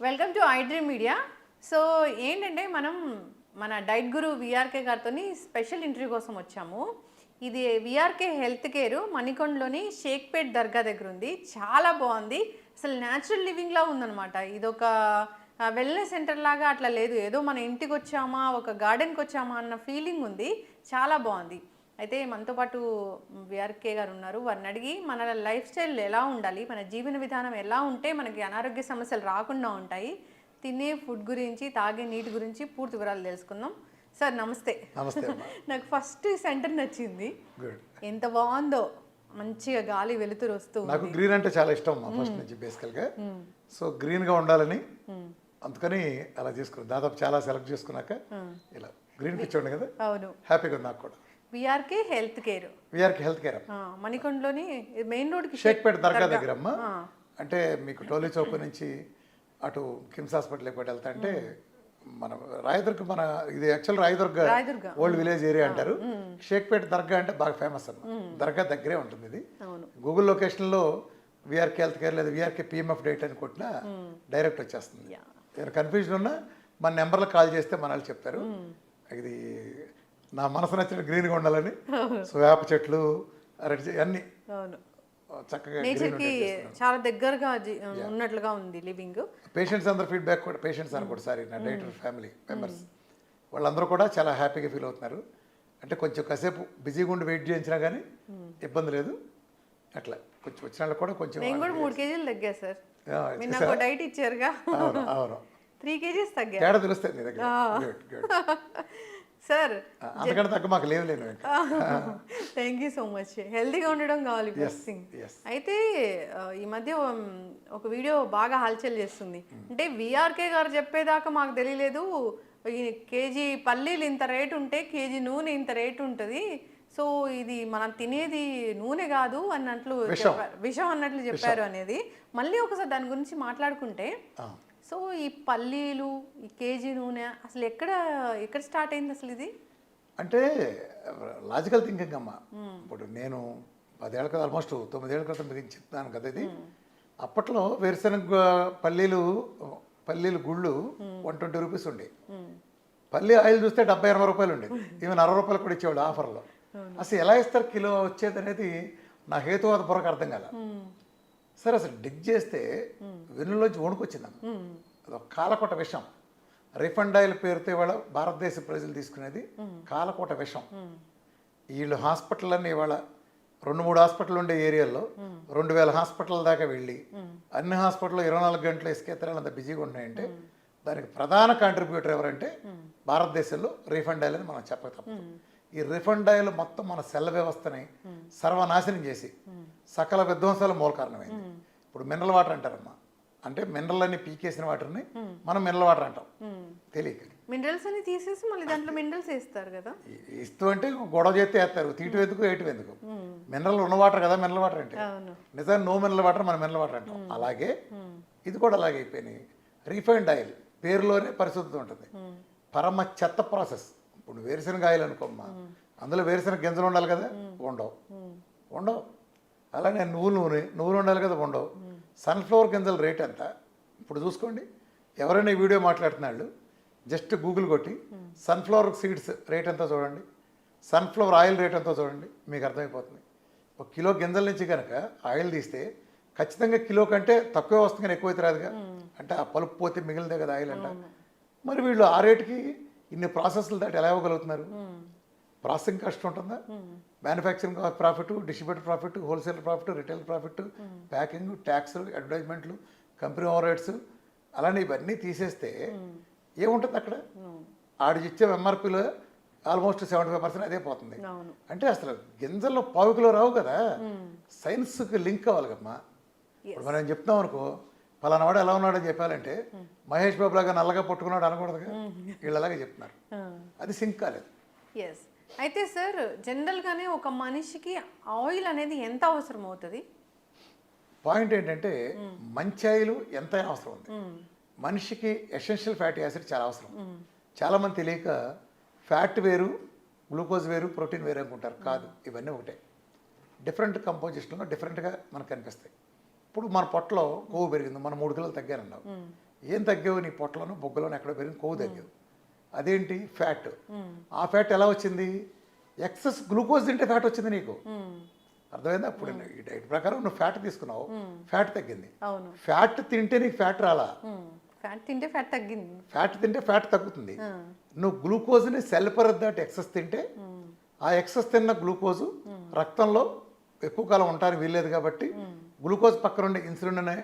Welcome to I dream media. So ఏంటంటే మనం మన డైట్ గురు విఆర్కే గారితో స్పెషల్ ఇంటర్వ్యూ కోసం వచ్చాము. ఇది విఆర్కే హెల్త్ కేర్ మణికొండలోని షేక్పేట్ దర్గా దగ్గర ఉంది. చాలా బాగుంది, అసలు న్యాచురల్ లివింగ్లా ఉందన్నమాట. ఇది ఒక వెల్నెస్ సెంటర్ లాగా అట్లా లేదు, ఏదో మన ఇంటికి వచ్చామా ఒక గార్డెన్కి వచ్చామా అన్న ఫీలింగ్ ఉంది. చాలా బాగుంది. అయితే మనతో పాటు విఆర్కే గారు ఉన్నారు. వారిని అడిగి మన లైఫ్ స్టైల్ ఎలా ఉండాలి, మన జీవన విధానం ఎలా ఉంటే మనకి అనారోగ్య సమస్యలు రాకుండా ఉంటాయి, తినే ఫుడ్ గురించి, తాగే నీటి గురించి పూర్తి వివరాలు తెలుసుకుందాం. సార్ నమస్తే. నమస్తే. నాకు ఫస్ట్ సెంటర్ నచ్చింది, ఎంత బాగుందో, మంచిగా గాలి వెలుతురు వస్తూ. నాకు గ్రీన్ అంటే చాలా ఇష్టం ఫస్ట్ నుంచి బేసికల్గా. సో గ్రీన్గా ఉండాలని అందుకని అలా చేసుకున్నాను. దాదాపు చాలా సెలెక్ట్ చేసుకున్నాక ఇలా గ్రీన్ పిచ్చోండి కదా. అవును, హ్యాపీగా ఉంది నాకు కూడా. VRK health care, VRK health care మణికొండలోని మెయిన్ రోడ్కి షేక్పేట్ దర్గా దగ్గర అమ్మ. అంటే మీకు టోలీ చౌక్ నుంచి అటు కిమ్స్ హాస్పిటల్ ఎప్పుడు వెళ్తా అంటే మన రాయదుర్గ, మన ఇది actual Rayadurg old village area అంటారు. షేక్పేట్ దర్గా అంటే బాగా ఫేమస్ అమ్మ. దర్గా దగ్గరే ఉంటుంది ఇది. గూగుల్ లొకేషన్లో విఆర్కే హెల్త్ కేర్ లేదా విఆర్కే పిఎంఎఫ్ డైట్ అని కొట్టినా డైరెక్ట్ వచ్చేస్తుంది. ఏదైనా కన్ఫ్యూజన్ ఉన్నా మన నెంబర్లో కాల్ చేస్తే మన వాళ్ళు చెప్తారు. ఇది నా మనసు నచ్చిన గ్రీన్గా ఉండాలని. సో వేప చెట్లు, అరటి అన్ని చక్కగా నేచర్కి చాలా దగ్గరగా ఉన్నట్లుగా ఉంది లివింగ్. పేషెంట్స్ అందరూ ఫీడ్బ్యాక్ కూడా, పేషెంట్స్ అని కూడా సారీ నా డైటర్ ఫ్యామిలీ మెంబర్స్ వాళ్ళందరూ కూడా చాలా హ్యాపీగా ఫీల్ అవుతున్నారు. అంటే కొంచెం కాసేపు బిజీగా ఉండి వెయిట్ చేయించినా కానీ ఇబ్బంది లేదు. అట్లా కొంచెం వచ్చిన వాళ్ళకి కూడా కొంచెం. నేను కూడా 3 కేజీలు తగ్గా సార్. నాకు డైట్ ఇచ్చారుగా. అవును 3 కేజీస్ తగ్గా. తేడా తెలుస్తుంది నీ దగ్గర సార్. అందుకంటే తగ్గ మాకు లేవు. Thank you so much. హెల్తీగా ఉండడం కావాలి ఫస్ట్ థింగ్. అయితే ఈ మధ్య ఒక వీడియో బాగా హల్చల్ చేస్తుంది. అంటే విఆర్కే గారు చెప్పేదాకా మాకు తెలియలేదు, ఈ కేజీ పల్లీలు ఇంత రేటు ఉంటే కేజీ నూనె ఇంత రేటు ఉంటుంది, సో ఇది మనం తినేది నూనె కాదు అన్నట్లు విషం అన్నట్లు చెప్పారు అనేది. మళ్ళీ ఒకసారి దాని గురించి మాట్లాడుకుంటే, సో ఈ పల్లీలు, ఈ కేజీ నూనె అసలు ఎక్కడ స్టార్ట్ అయింది అసలు ఇది? అంటే లాజికల్ థింకింగ్ అమ్మా. ఇప్పుడు నేను 10 ఏళ్ళ క్రితం, ఆల్మోస్ట్ 9 ఏళ్ళ క్రితం మీకు చెప్తాను కదా ఇది. అప్పట్లో వేరుశనగ పల్లీలు గుళ్ళు 120 రూపీస్ ఉండే. పల్లీ ఆయిల్ చూస్తే 70-80 రూపాయలు ఉండేది. ఈవెన్ 60 రూపాయలు కూడా ఇచ్చేవాళ్ళు ఆఫర్లో. అసలు ఎలా ఇస్తారు కిలో వచ్చేది అనేది నా హేతువాద పొరకు అర్థం కాల. సరే అసలు డిగ్ చేస్తే వెన్నులోంచి వణుకొచ్చిందమ్మ. అదొక కాలకోట విషం. రిఫండ్ ఆయిల్ పేరుతో ఇవాళ భారతదేశ ప్రజలు తీసుకునేది కాలకోట విషం. వీళ్ళు హాస్పిటల్ అన్నీ ఇవాళ 2-3 హాస్పిటల్ ఉండే ఏరియాల్లో 2000 హాస్పిటల్ దాకా వెళ్ళి అన్ని హాస్పిటల్లో 24 గంటలు ఇసుకెత్తరాలు అంత బిజీగా ఉన్నాయంటే దానికి ప్రధాన కాంట్రిబ్యూటర్ ఎవరంటే భారతదేశంలో రీఫండ్ ఆయిల్ అని మనం చెప్పక తప్పదు. ఈ రిఫండ్ ఆయిల్ మొత్తం మన సెల్ వ్యవస్థని సర్వనాశనం చేసి సకల విధ్వంసాల మూల కారణమైంది. ఇప్పుడు మినరల్ వాటర్ అంటారమ్మా. అంటే మినరల్ అని పీకేసిన వాటర్ని మనం మినరల్ వాటర్ అంటాం తెలియక. మినరల్స్ అని తీసేసి మళ్ళీ దాంట్లో మినరల్స్ వేస్తారు కదా. ఇస్తూ అంటే గొడవ చేస్తే వేస్తారు, తీటు ఎందుకు ఏటు ఎందుకు. మినరల్ ఉన్న వాటర్ కదా మినరల్ వాటర్ అంటే. నిజాన్ని నో మినరల్ వాటర్ మనం మినరల్ వాటర్ అంటాం. అలాగే ఇది కూడా అలాగే అయిపోయినాయి. రీఫైండ్ ఆయిల్ పేరులోనే పరిశుద్ధత ఉంటుంది. పరమ చెత్త ప్రాసెస్. ఇప్పుడు వేరుశనగ ఆయిల్ అనుకోమ్మా, అందులో వేరుశనగ గింజలు ఉండాలి కదా, ఉండవు. అలానే నువ్వులు ఉండాలి కదా, ఉండవు. సన్ఫ్లవర్ గింజల రేట్ ఎంత ఇప్పుడు చూసుకోండి. ఎవరైనా ఈ వీడియో మాట్లాడుతున్నాళ్ళు జస్ట్ గూగుల్ కొట్టి సన్ఫ్లవర్ సీడ్స్ రేట్ ఎంతో చూడండి, సన్ఫ్లవర్ ఆయిల్ రేట్ ఎంతో చూడండి, మీకు అర్థమైపోతుంది. 1 కిలో గింజల నుంచి కనుక ఆయిల్ తీస్తే ఖచ్చితంగా కిలో కంటే తక్కువే వస్తుంది కానీ ఎక్కువైతే రాదుగా. అంటే ఆ పలుపు పోతే మిగిలిందే కదా ఆయిల్ అంట. మరి వీళ్ళు ఆ రేటుకి ఇన్ని ప్రాసెస్లు దాటి ఎలా ఇవ్వగలుగుతున్నారు? ప్రాసెసింగ్ కాస్ట్ ఉంటుందా, manufacturing profit, distributor profit, wholesale profit, retail profit, packing, ట్యాక్స్లు, అడ్వర్టైజ్మెంట్లు, కంపెనీ ఓవర్ హెడ్స్, అలానే ఇవన్నీ తీసేస్తే ఏముంటుంది అక్కడ? ఆడికి ఇచ్చే ఎంఆర్పీలో ఆల్మోస్ట్ 75% అదే పోతుంది. అంటే అసలు గింజల్లో 1/4 కిలో రావు కదా. సైన్స్కి లింక్ అవ్వాలి కమ్మా. ఇప్పుడు మనం చెప్తున్నాం అనుకో, పలానా వాడు ఎలా ఉన్నాడని చెప్పాలంటే మహేష్ బాబు లాగా నల్లగా పట్టుకున్నాడు అనకూడదుగా. వీళ్ళు అలాగే చెప్తున్నారు, అది సింక్ కాలేదు. అయితే సార్ జనరల్గానే ఒక మనిషికి ఆయిల్ అనేది ఎంత అవసరం అవుతుంది? పాయింట్ ఏంటంటే మంచి ఆయిల్ ఎంతైనా అవసరం ఉంది. మనిషికి ఎసెన్షియల్ ఫ్యాటీ యాసిడ్ చాలా అవసరం. చాలామంది తెలియక ఫ్యాట్ వేరు, గ్లూకోజ్ వేరు, ప్రోటీన్ వేరు అనుకుంటారు. కాదు, ఇవన్నీ ఒకటే. డిఫరెంట్ కంపోజిషన్లో డిఫరెంట్గా మనకు కనిపిస్తాయి. ఇప్పుడు మన పొట్టలో కొవ్వు పెరిగింది, మనం 3 కిలోలు తగ్గానన్నావు. ఏం తగ్గావు? నీ పొట్టలోనూ బొగ్గలోనూ ఎక్కడ పెరిగింది? కొవ్వు తగ్గావు. అదేంటి? ఫ్యాట్. ఆ ఫ్యాట్ ఎలా వచ్చింది? ఎక్సెస్ గ్లూకోజ్ తింటే ఫ్యాట్ వచ్చింది నీకు. అర్థమైందా? అప్పుడు ఈ డైట్ ప్రకారం నువ్వు ఫ్యాట్ తీసుకున్నావు, ఫ్యాట్ తగ్గింది. అవును. ఫ్యాట్ తింటే నీకు ఫ్యాట్ రాలా, ఫ్యాట్ తింటే ఫ్యాట్ తగ్గింది. ఫ్యాట్ తింటే ఫ్యాట్ తగ్గుతుంది. నువ్వు గ్లూకోజ్ని సెల్ పరద్ దాటి ఎక్సెస్ తింటే ఆ ఎక్సెస్ తిన్న గ్లూకోజు రక్తంలో ఎక్కువ కాలం ఉండడానికి వీల్లేదు కాబట్టి గ్లూకోజ్ పక్కన ఉండే ఇన్సులిన్ అనే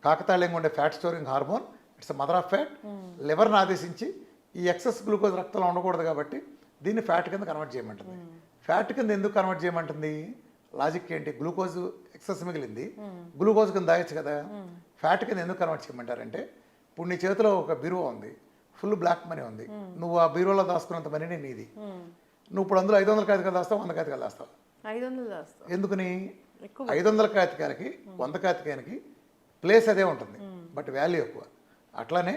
కాకతాళీయంగా ఉండే fat storing hormone, it's mother of fat, లివర్ని ఆదేశించి ఈ ఎక్సెస్ గ్లూకోజ్ రక్తంలో ఉండకూడదు కాబట్టి దీన్ని ఫ్యాట్ కింద కన్వర్ట్ చేయమంటుంది. ఫ్యాట్ కింద ఎందుకు కన్వర్ట్ చేయమంటుంది? లాజిక్ ఏంటి? గ్లూకోజ్ ఎక్సెస్ మిగిలింది, గ్లూకోజ్ కింద దాయచ్చు కదా. ఫ్యాట్ కింద ఎందుకు కన్వర్ట్ చేయమంటారంటే, ఇప్పుడు నీ చేతిలో ఒక బీరువా ఉంది, ఫుల్ బ్లాక్ మనీ ఉంది, నువ్వు ఆ బీరువాలో దాచుకున్నంత మనీనే నీది. నువ్వు ఇప్పుడు అందులో 500 కాగితాలు దాస్తావు, 100 కాగితాలు దాస్తావు. 500 దాస్తావు. ఎందుకని? 500 కాగితాలకి 100 కాగితానికి ప్లేస్ అదే ఉంటుంది, బట్ వాల్యూ ఎక్కువ. అట్లానే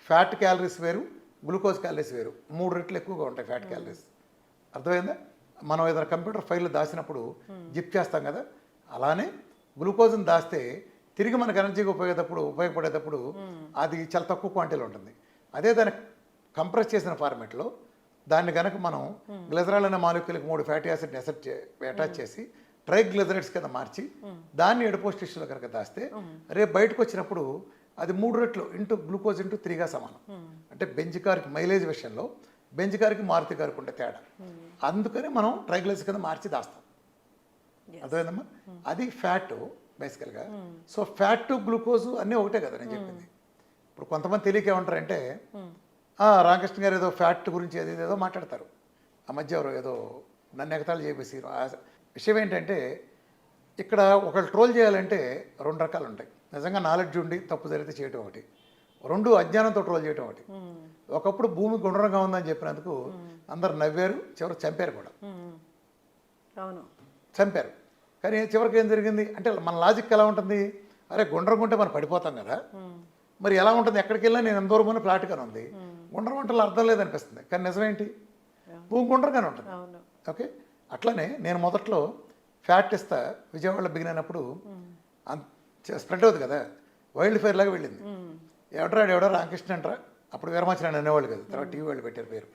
ఫ్యాట్ క్యాలరీస్ వేరు, గ్లూకోజ్ క్యాలరీస్ వేరు, 3 రెట్లు ఎక్కువగా ఉంటాయి ఫ్యాట్ క్యాలరీస్. అర్థమైందా? మనం ఏదైనా కంప్యూటర్ ఫైల్ దాచినప్పుడు జిప్ చేస్తాం కదా, అలానే గ్లూకోజ్ని దాస్తే తిరిగి మనకు ఎనర్జీకి ఉపయోగపడేటప్పుడు అది చాలా తక్కువ క్వాంటిటీలో ఉంటుంది. అదే దాన్ని కంప్రెస్ చేసిన ఫార్మేట్లో దాన్ని కనుక మనం గ్లిజరాల్ అనే మాలిక్యూల్కి 3 ఫ్యాటీ యాసిడ్ని అటాచ్ చేసి ట్రైగ్లిజరైడ్స్ కింద మార్చి దాన్ని ఎడిపోస్ టిష్యూలో కనుక దాస్తే రేపు బయటకు వచ్చినప్పుడు అది 3 రెట్లు ఇంటూ గ్లూకోజ్ ఇంటూ 3గా సమానం. అంటే బెంజ్ కార్కి మైలేజ్ విషయంలో బెంజ్ కార్కి మారుతి కార్కి ఉండే తేడా. అందుకని మనం ట్రైగ్లిజరైడ్స్ కింద మార్చి దాస్తాం. అర్థమైందమ్మా? అది ఫ్యాట్ బేసికల్గా. సో ఫ్యాట్ గ్లూకోజ్ అన్నీ ఒకటే కదా నేను చెప్పింది. ఇప్పుడు కొంతమంది తెలియక ఏమంటారంటే, రామకృష్ణ గారు ఏదో ఫ్యాట్ గురించి ఏదో మాట్లాడతారు. ఆ మధ్య ఎవరో ఏదో నన్ను ఎగతాళి చేపేసి. విషయం ఏంటంటే, ఇక్కడ ఒకళ్ళు ట్రోల్ చేయాలంటే 2 రకాలు ఉంటాయి. నిజంగా నాలెడ్జ్ ఉండి తప్పు జరిగితే చేయటం ఒకటి, 2 అజ్ఞానంతో ట్రోల్ చేయటం ఒకటి. ఒకప్పుడు భూమి గుండ్రంగా ఉందని చెప్పినందుకు అందరు నవ్వారు, చివరికి చంపారు కూడా. అవును, చంపారు. కానీ చివరికి ఏం జరిగింది అంటే, మన లాజిక్ ఎలా ఉంటుంది? అరే గుండ్రంగా ఉంటే మనం పడిపోతాం కదా, మరి ఎలా ఉంటుంది? ఎక్కడికి వెళ్ళినా నేను ఎందరూ మన ఫ్లాట్గానే ఉంది, గుండ్రం వంటలు అర్థం లేదనిపిస్తుంది. కానీ నిజమేంటి? భూమి గుండ్రంగానే ఉంటుంది. ఓకే. అట్లనే నేను మొదట్లో ఫ్యాట్ ఇస్తా విజయవాడలో బిగిన్ అయినప్పుడు స్ప్రెడ్ అవుతుంది కదా, వైల్డ్ ఫైర్ లాగా వెళ్ళింది. ఎవడో రామకృష్ణ అంటారా, అప్పుడు వీరమాచరణ అనేవాళ్ళు కదా, తర్వాత టీవీ వాళ్ళు పెట్టారు పేరు.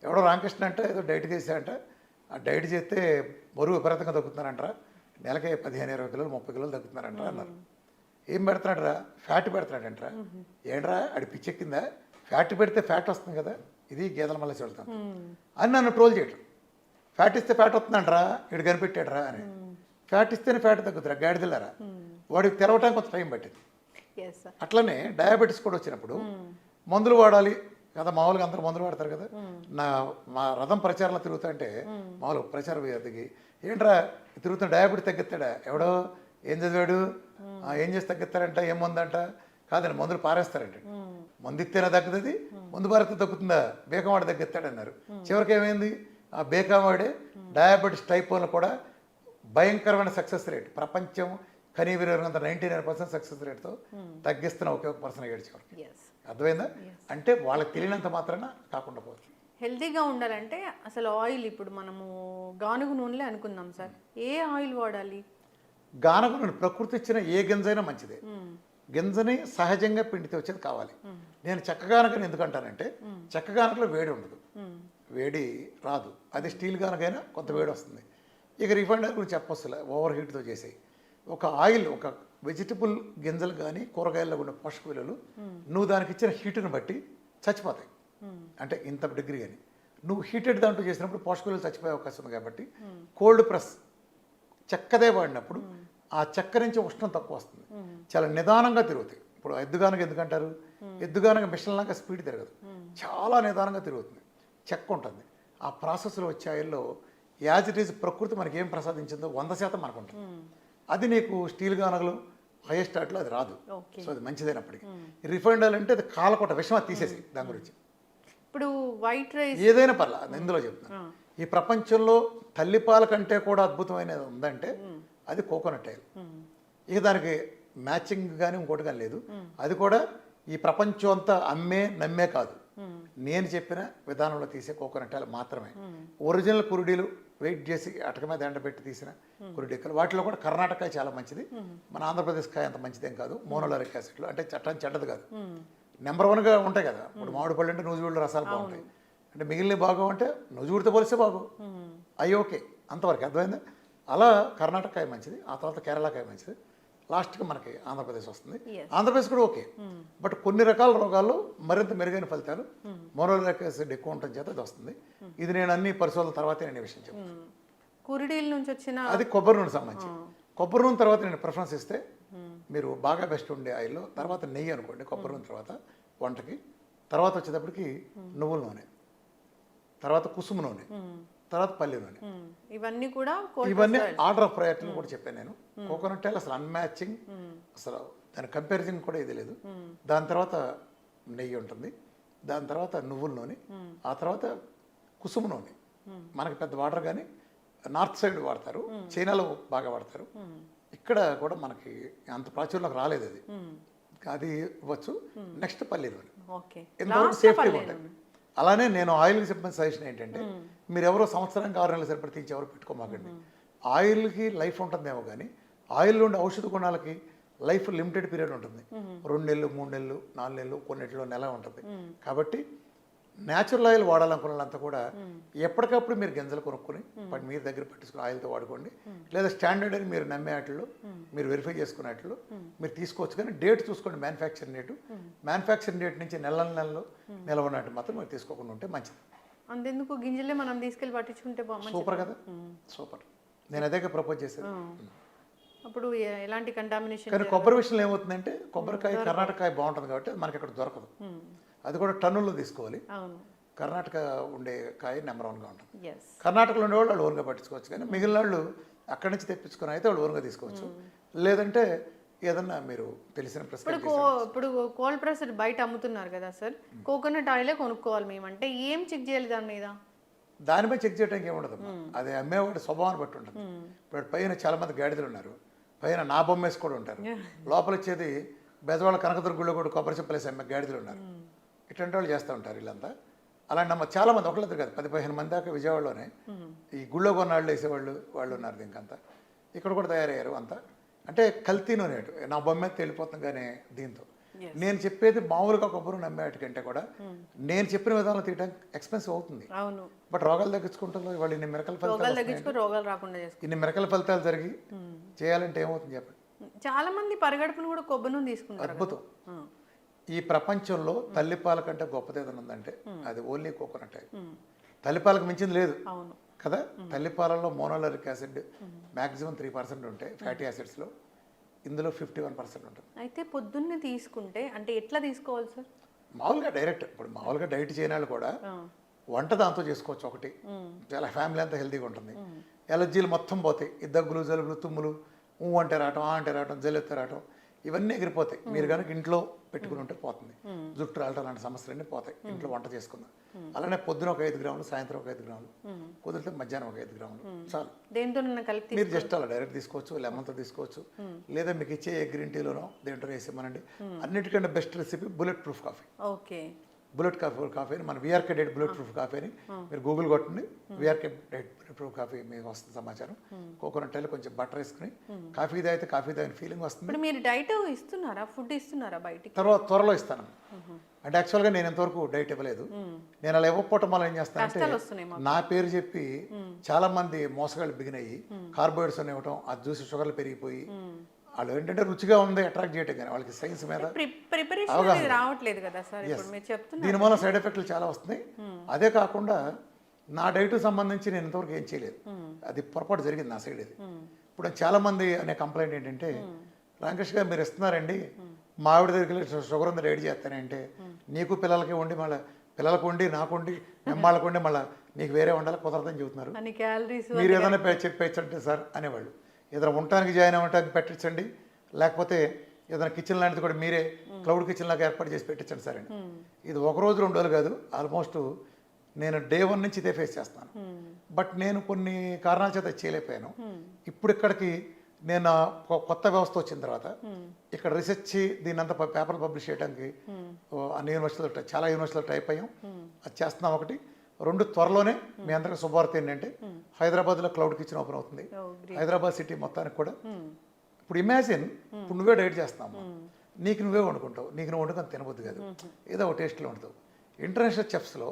ఎవడో రామకృష్ణ అంటే ఏదో డైట్ చేశారంట, ఆ డైట్ చేస్తే బరువు విపరీతంగా తగ్గుతున్నారంటారా, నెలకే 15-20 కిలోలు 30 కిలోలు తగ్గుతున్నారంటారా అన్నారు. ఏం పెడుతున్నాడరా? ఫ్యాట్ పెడుతున్నాడంటరా. ఏంట్రా అది పిచ్చెక్కిందా? ఫ్యాట్ పెడితే ఫ్యాట్ వస్తుంది కదా, ఇది గేదెల మళ్ళీ వెళ్తాను అని నన్ను ట్రోల్ చేయటం. ఫ్యాట్ ఇస్తే ఫ్యాట్ వస్తుందంటరా, ఇటు కనిపెట్టాడరా అని. ఫ్యాట్ ఇస్తేనే ఫ్యాట్ తగ్గుతురా గాడిదలారా. వాడికి తెరవటానికి కొంత టైం పట్టింది. అట్లనే డయాబెటీస్ కూడా వచ్చినప్పుడు మందులు వాడాలి కదా, మామూలుగా అందరూ మందులు వాడతారు కదా. మా రథం ప్రచారంలో తిరుగుతా అంటే మామూలు ప్రచారం దిగి, ఏంట్రా తిరుగుతున్న డయాబెటీస్ తగ్గిస్తాడా? ఎవడో ఏం చదివాడు, ఏం చేసి తగ్గిస్తారంట, ఏం మందంట కాదని మందులు పారేస్తారంట. మందు ఇస్తేనే తగ్గుతుంది, మందు పారేస్తే తగ్గుతుందా? బేకం తగ్గిస్తాడన్నారు. చివరికి ఏమైంది? ఆ బేకం వాడే డయాబెటీస్ టైప్ 1 కూడా భయంకరమైన సక్సెస్ రేట్, ప్రపంచం కనీవిరంత 99% సక్సెస్ రేట్తో తగ్గిస్తున్న ఒకే ఒక పర్సన్ అయ్యాడు చివరికి. అర్థమైందా? అంటే వాళ్ళకి తెలియనంత మాత్రాన కాకుండా పోవచ్చు. హెల్తీగా ఉండాలంటే అసలు ఆయిల్, ఇప్పుడు మనము గానుగు నూనెలే అనుకుందాం సార్, ఏ ఆయిల్ వాడాలి? గానుగ నూనె ప్రకృతి ఇచ్చిన ఏ గింజైనా మంచిదే. గింజని సహజంగా పిండితే వచ్చేది కావాలి. నేను చెక్కగానకని ఎందుకంటానంటే, చెక్కగానకలో వేడి ఉండదు, వేడి రాదు. అది స్టీల్ గానకైనా కొంత వేడి వస్తుంది. ఇక రిఫైండ్ ఆయిల్ గురించి చెప్పొస్తులే, ఓవర్ హీట్తో చేసేవి. ఒక ఆయిల్, ఒక వెజిటబుల్ గింజలు కానీ కూరగాయల్లో ఉండే పోషక విలువలు నువ్వు దానికి ఇచ్చిన హీటుని బట్టి చచ్చిపోతాయి. అంటే ఇంత డిగ్రీ అని నువ్వు హీటెడ్ దాంట్లో చేసినప్పుడు పోషక విలువలు చచ్చిపోయే అవకాశం ఉంది. కాబట్టి కోల్డ్ ప్రెస్ చెక్కదే వాడినప్పుడు ఆ చెక్క నుంచి ఉష్ణం తక్కువ వస్తుంది, చాలా నిదానంగా తిరుగుతాయి. ఇప్పుడు ఎద్దుగానక ఎందుకంటారు? ఎద్దుగానక మిషన్లాగా స్పీడ్ తిరగదు, చాలా నిదానంగా తిరుగుతుంది, చెక్క ఉంటుంది. ఆ ప్రాసెస్లో వచ్చే ఆయిల్లో యాజ్ ఇట్ ఈజ్ ప్రకృతి మనకి ఏం ప్రసాదించిందో 100% మనకు ఉంటుంది. అది నీకు స్టీల్ గానగలు హైయెస్ట్ స్టార్ట్లో అది రాదు. సో అది మంచిదైనప్పటికీ రిఫైండ్ ఆయిల్ అంటే అది కాలకొట్ట విషయం, అది తీసేసి దాని గురించి. ఇప్పుడు వైట్ రైస్ ఏదైనా పర్లేదు, ఇందులో చెప్తున్నాను. ఈ ప్రపంచంలో తల్లిపాల కంటే కూడా అద్భుతమైనది ఉందంటే అది కోకోనట్ ఆయిల్. ఇక దానికి మ్యాచింగ్ కానీ ఇంకోటి కానీ లేదు. అది కూడా ఈ ప్రపంచం అంతా నమ్మే కాదు, నేను చెప్పిన విధానంలో తీసే కోకోనట్ ఆయిల్ మాత్రమే. ఒరిజినల్ కురుడీలు వెయిట్ చేసి అటక మీద ఎండబెట్టి తీసిన కొన్ని డెక్కలు వాటిలో కూడా కర్ణాటక చాలా మంచిది. మన ఆంధ్రప్రదేశ్ కాయ అంత మంచిదేం కాదు. మోనోలారిక్ యాసిడ్లో అంటే చట్టాన్ని చెడ్డది కాదు. నెంబర్ 1గా ఉంటాయి కదా. ఇప్పుడు మామిడి పళ్ళు అంటే నూజివీడు రసాలు బాగుంటాయి. అంటే మిగిలిన బాగా ఉంటే నూజివీడితో పోలిస్తే బాగు అయ్యి ఓకే, అంతవరకు అర్థమైందా. అలా కర్ణాటక కాయ మంచిది, ఆ తర్వాత కేరళ కాయ మంచిది, లాస్ట్గా మనకి ఆంధ్రప్రదేశ్ వస్తుంది. ఆంధ్రప్రదేశ్ కూడా ఓకే. బట్ కొన్ని రకాల రోగాల్లో మరింత మెరుగైన ఫలితాలు మోనోలారిక్ యాసిడ్ ఎక్కువ ఉండటం చేత అది వస్తుంది. ఇది నేను అన్ని పరిశోధనల తర్వాతే నేను విషయం చెప్తాను. కురిడీల నుంచి వచ్చిన అది కొబ్బరి నూనె సంబంధించి. కొబ్బరి నూనె తర్వాత నేను ప్రిఫరెన్స్ ఇస్తే మీరు బాగా బెస్ట్ ఉండే ఆయిల్లో తర్వాత నెయ్యి అనుకోండి, కొబ్బరి నూనె తర్వాత వంటకి, తర్వాత వచ్చేటప్పటికి నువ్వుల నూనె, తర్వాత కుసుమ నూనె, తర్వాత పల్లి నూనె. ఇవన్నీ కూడా ఇవన్నీ ఆర్డర్ ఆఫ్ ప్రయారిటీని కూడా చెప్పాను నేను. కోకోనట్ ఆయిల్ అసలు అన్మ్యాచింగ్, అసలు దాని కంపారిజన్ కూడా ఇది లేదు. దాని తర్వాత నెయ్యి ఉంటుంది, దాని తర్వాత నువ్వుల నూనె, ఆ తర్వాత కుసుమ నూనె. మనకి పెద్ద వాటర్ కానీ నార్త్ సైడ్ వాడతారు, చైనాలో బాగా వాడతారు. ఇక్కడ కూడా మనకి అంత ప్రాచుర్యంలోకి రాలేదు అది. అది ఇవ్వచ్చు. నెక్స్ట్ పల్లి నూనె, ఎంతవరకు సేఫ్టీగా ఉంటాయి. అలానే నేను ఆయిల్కి చెప్పిన సజెషన్ ఏంటంటే, మీరు ఎవరో సంవత్సరానికి 6 నెలలు సరిపడి తీసి ఎవరు పెట్టుకోమాకండి. ఆయిల్కి లైఫ్ ఉంటుందేమో కానీ ఆయిల్లో ఉండే ఔషధ గుణాలకి లైఫ్ లిమిటెడ్ పీరియడ్ ఉంటుంది. 2 నెలలు, 3 నెలలు, 4 నెలలు, కొన్నిట్లో నెల ఉంటుంది. కాబట్టి న్యాచురల్ ఆయిల్ వాడాలనుకున్న వాళ్ళంతా కూడా ఎప్పటికప్పుడు మీరు గింజలు కొనుక్కొని మీరు దగ్గర పట్టించుకుని ఆయిల్తో వాడుకోండి. లేదా స్టాండర్డ్ అని మీరు నమ్మే వాటిలో మీరు వెరిఫై చేసుకునేట్లు మీరు తీసుకోవచ్చు. కానీ డేట్ చూసుకోండి, మ్యానుఫ్యాక్చరింగ్ డేటు. మ్యానుఫ్యాక్చరింగ్ డేట్ నుంచి నెలలు నిలవనట్టు మాత్రం మీరు తీసుకోకుండా ఉంటే మంచిది. అంతెందుకు గింజలే మనం తీసుకెళ్ళి పట్టించుకుంటే సూపర్ కదా, సూపర్. నేను అదే ప్రపోజ్ చేశాను. అప్పుడు ఎలాంటి కంటామినేషన్. కానీ కొబ్బరి విషయంలో ఏమవుతుందంటే, కొబ్బరికాయ కర్ణాటకాయ బాగుంటుంది కాబట్టి మనకి అక్కడ దొరకదు. అది కూడా టన్నుల్లో తీసుకోవాలి. కర్ణాటక ఉండే కాయ నెంబర్ 1గా ఉంటుంది. కర్ణాటకలో ఉండేవాళ్ళు వాళ్ళు ఓన్గా పట్టించుకోవచ్చు. కానీ మిగిలిన వాళ్ళు అక్కడి నుంచి తెప్పించుకుని అయితే వాళ్ళు ఓన్గా తీసుకోవచ్చు. లేదంటే ఏదన్నా మీరు తెలిసిన ఇప్పుడు కోల్డ్ ప్రెస్డ్ బయట అమ్ముతున్నారు కదా సార్, కోకోనట్ ఆయిలే కొనుక్కోవాలి మేము అంటే ఏం చెక్ చేయాలి దాని మీద? దానిపై చెక్ చేయడానికి ఏముండదు. అది అమ్మేవాడి స్వభావాన్ని బట్టి ఉంటుంది. ఇప్పుడు పైన చాలా మంది గాడిదలు ఉన్నారు, పైన నా బొమ్మేసి కూడా ఉంటారు. లోపల వచ్చేది బెజవాళ్ళ కనకదుర్గుళ్ళు కూడా కొబ్బరి చెప్పలేసి అమ్మే గాడిదలు ఉన్నారు. ఇట్లాంటి వాళ్ళు చేస్తూ ఉంటారు వీళ్ళంతా. అలాంటి చాలా మంది, ఒకళ్ళిద్దరు కాదు, 10-15 మంది దాకా విజయవాడలోనే ఈ గుళ్ళో కొన్నాళ్ళు వేసేవాళ్ళు వాళ్ళు ఉన్నారు. దీనికంతా ఇక్కడ కూడా తయారయ్యారు అంతా. అంటే కల్తీ నూనె నా బొమ్మ అయితే వెళ్ళిపోతాం. కానీ దీంతో నేను చెప్పేది మామూలుగా కొబ్బరి నమ్మేటికంటే కూడా నేను చెప్పిన విధానంలో తీయడానికి ఎక్స్పెన్సివ్ అవుతుంది. బట్ రోగాలు తగ్గించుకుంటారు వాళ్ళు. ఇన్ని మిరకల ఫలితాలు జరిగి చేయాలంటే ఏమవుతుంది చెప్పండి. చాలా మంది పరిగడుపును కూడా కొబ్బరి నూనె తీసుకుంటారు. అద్భుతం. ఈ ప్రపంచంలో తల్లిపాల కంటే గొప్పది ఏదైనా ఉందంటే అది ఓన్లీ కోకోనట్ ఆయిల్. తల్లిపాలకు మించింది లేదు కదా. తల్లిపాలలో మోనోలారిక్ యాసిడ్ మ్యాక్సిమం 3% ఉంటాయి ఫ్యాటీ యాసిడ్స్లో. ఇందులో 51% ఉంటుంది. అయితే పొద్దున్నే తీసుకుంటే అంటే ఎట్లా తీసుకోవాలి సార్? మామూలుగా డైరెక్ట్. ఇప్పుడు మామూలుగా డైట్ చేయని వాళ్ళు కూడా వంట దాంతో చేసుకోవచ్చు. ఒకటి చాలా ఫ్యామిలీ అంతా హెల్తీగా ఉంటుంది. ఎలర్జీలు మొత్తం పోతాయి. ఈ దగ్గులు, జలుబులు, తుమ్ములు, అంటే రావటం, అంటే రావటం, జల్లెత్తి రావటం, ఇవన్నీ ఎగిరిపోతాయి. మీరు కనుక ఇంట్లో పెట్టుకుని ఉంటే పోతుంది. జుట్టు రావటం లాంటి సమస్యలన్నీ పోతాయి ఇంట్లో వంట చేసుకుందాం. అలానే పొద్దున ఒక 5 గ్రాములు, సాయంత్రం ఒక 5 గ్రాములు, కుదిరితే మధ్యాహ్నం ఒక 5 గ్రాములు చాలు. దేంతో కలిపి మీరు జస్ట్ అలా డైరెక్ట్ తీసుకోవచ్చు, లెమన్తో తీసుకోవచ్చు. లేదా మీకు ఇచ్చే గ్రీన్ టీలోనో దేంట్లో వేసేమనండి. అన్నిటికంటే best recipe bullet proof coffee. Okay, bullet coffee అని మన VRK diet bullet proof coffee అని మీరు గూగుల్ కొట్టండి. VRK diet bullet proof coffee మీకు వస్తుంది సమాచారం. కోకోనట్ ఆయిల్ కొంచెం బటర్ వేసుకుని కాఫీ తాగితే కాఫీ తాగిన ఫీలింగ్ వస్తుంది. మీరు డైట్ ఇస్తున్నారా, ఫుడ్ ఇస్తున్నారా బయటికి? త్వరలో ఇస్తాను. అంటే యాక్చువల్గా నేను ఇంతవరకు డైట్ ఇవ్వలేదు. నేను అలా ఇవ్వకపోవటం వల్ల ఏం చేస్తానంటే, నా పేరు చెప్పి చాలా మంది మోసగాళ్ళు బిగినయ్యి కార్బోహైడ్రేట్స్ అని ఇవ్వటం, అది చూసి షుగర్లు పెరిగిపోయి వాళ్ళు ఏంటంటే రుచిగా ఉంది అట్రాక్ట్ చేయటం, కానీ వాళ్ళకి సైన్స్ మీద రావట్లేదు కదా సార్. దీనివల్ల సైడ్ ఎఫెక్ట్లు చాలా వస్తున్నాయి. అదే కాకుండా నా డైట్ సంబంధించి నేను ఇంతవరకు ఏం చేయలేదు. అది పొరపాటు జరిగింది నా సైడ్. ఇది ఇప్పుడు చాలా మంది అనే కంప్లైంట్ ఏంటంటే, రామకృష్ణ గారు మీరు ఇస్తున్నారండి, మా ఆవిడ దగ్గర షుగర్ ఉంది డైట్ చేస్తానంటే, నీకు పిల్లలకి వండి మళ్ళీ పిల్లలకు వండి నాకు వండి మెమ్మాళ్ళకు వండి మళ్ళీ నీకు వేరే వండాలి కుదరదని చెబుతున్నారు. మీరు ఏదైనా చెప్పేచ్చంటే సార్ అనేవాళ్ళు. ఏదైనా ఉండటానికి జాయిన్ అవ్వటానికి పెట్టించండి, లేకపోతే ఏదైనా కిచెన్ లాంటిది కూడా మీరే క్లౌడ్ కిచెన్ లాగా ఏర్పాటు చేసి పెట్టించండి సార్ అని. ఇది 1 రోజు 2 రోజులు కాదు, ఆల్మోస్ట్ నేను డే 1 నుంచి ఇదే ఫేస్ చేస్తాను. బట్ నేను కొన్ని కారణాల చేత చేయలేకపోయాను. ఇప్పుడు ఇక్కడికి నేను కొత్త వ్యవస్థ వచ్చిన తర్వాత ఇక్కడ రీసెర్చ్ దీని అంతా పేపర్లు పబ్లిష్ చేయడానికి అన్ని యూనివర్సిటీలో చాలా యూనివర్సిటీలో టైప్ అయ్యాం. అది చేస్తున్నాం ఒకటి. రెండు త్వరలోనే మీ అందరికీ శుభవార్త ఏంటంటే హైదరాబాద్లో క్లౌడ్ కిచెన్ ఓపెన్ అవుతుంది. హైదరాబాద్ సిటీ మొత్తానికి కూడా. ఇప్పుడు ఇమాజిన్, ఇప్పుడు నువ్వే డైట్ చేస్తున్నావు, నీకు నువ్వే వండుకుంటావు, నీకు నువ్వు వండుకొని తినబుద్ది కాదు, ఏదో ఒక టేస్ట్లో వండుతావు. ఇంటర్నేషనల్ చెఫ్స్లో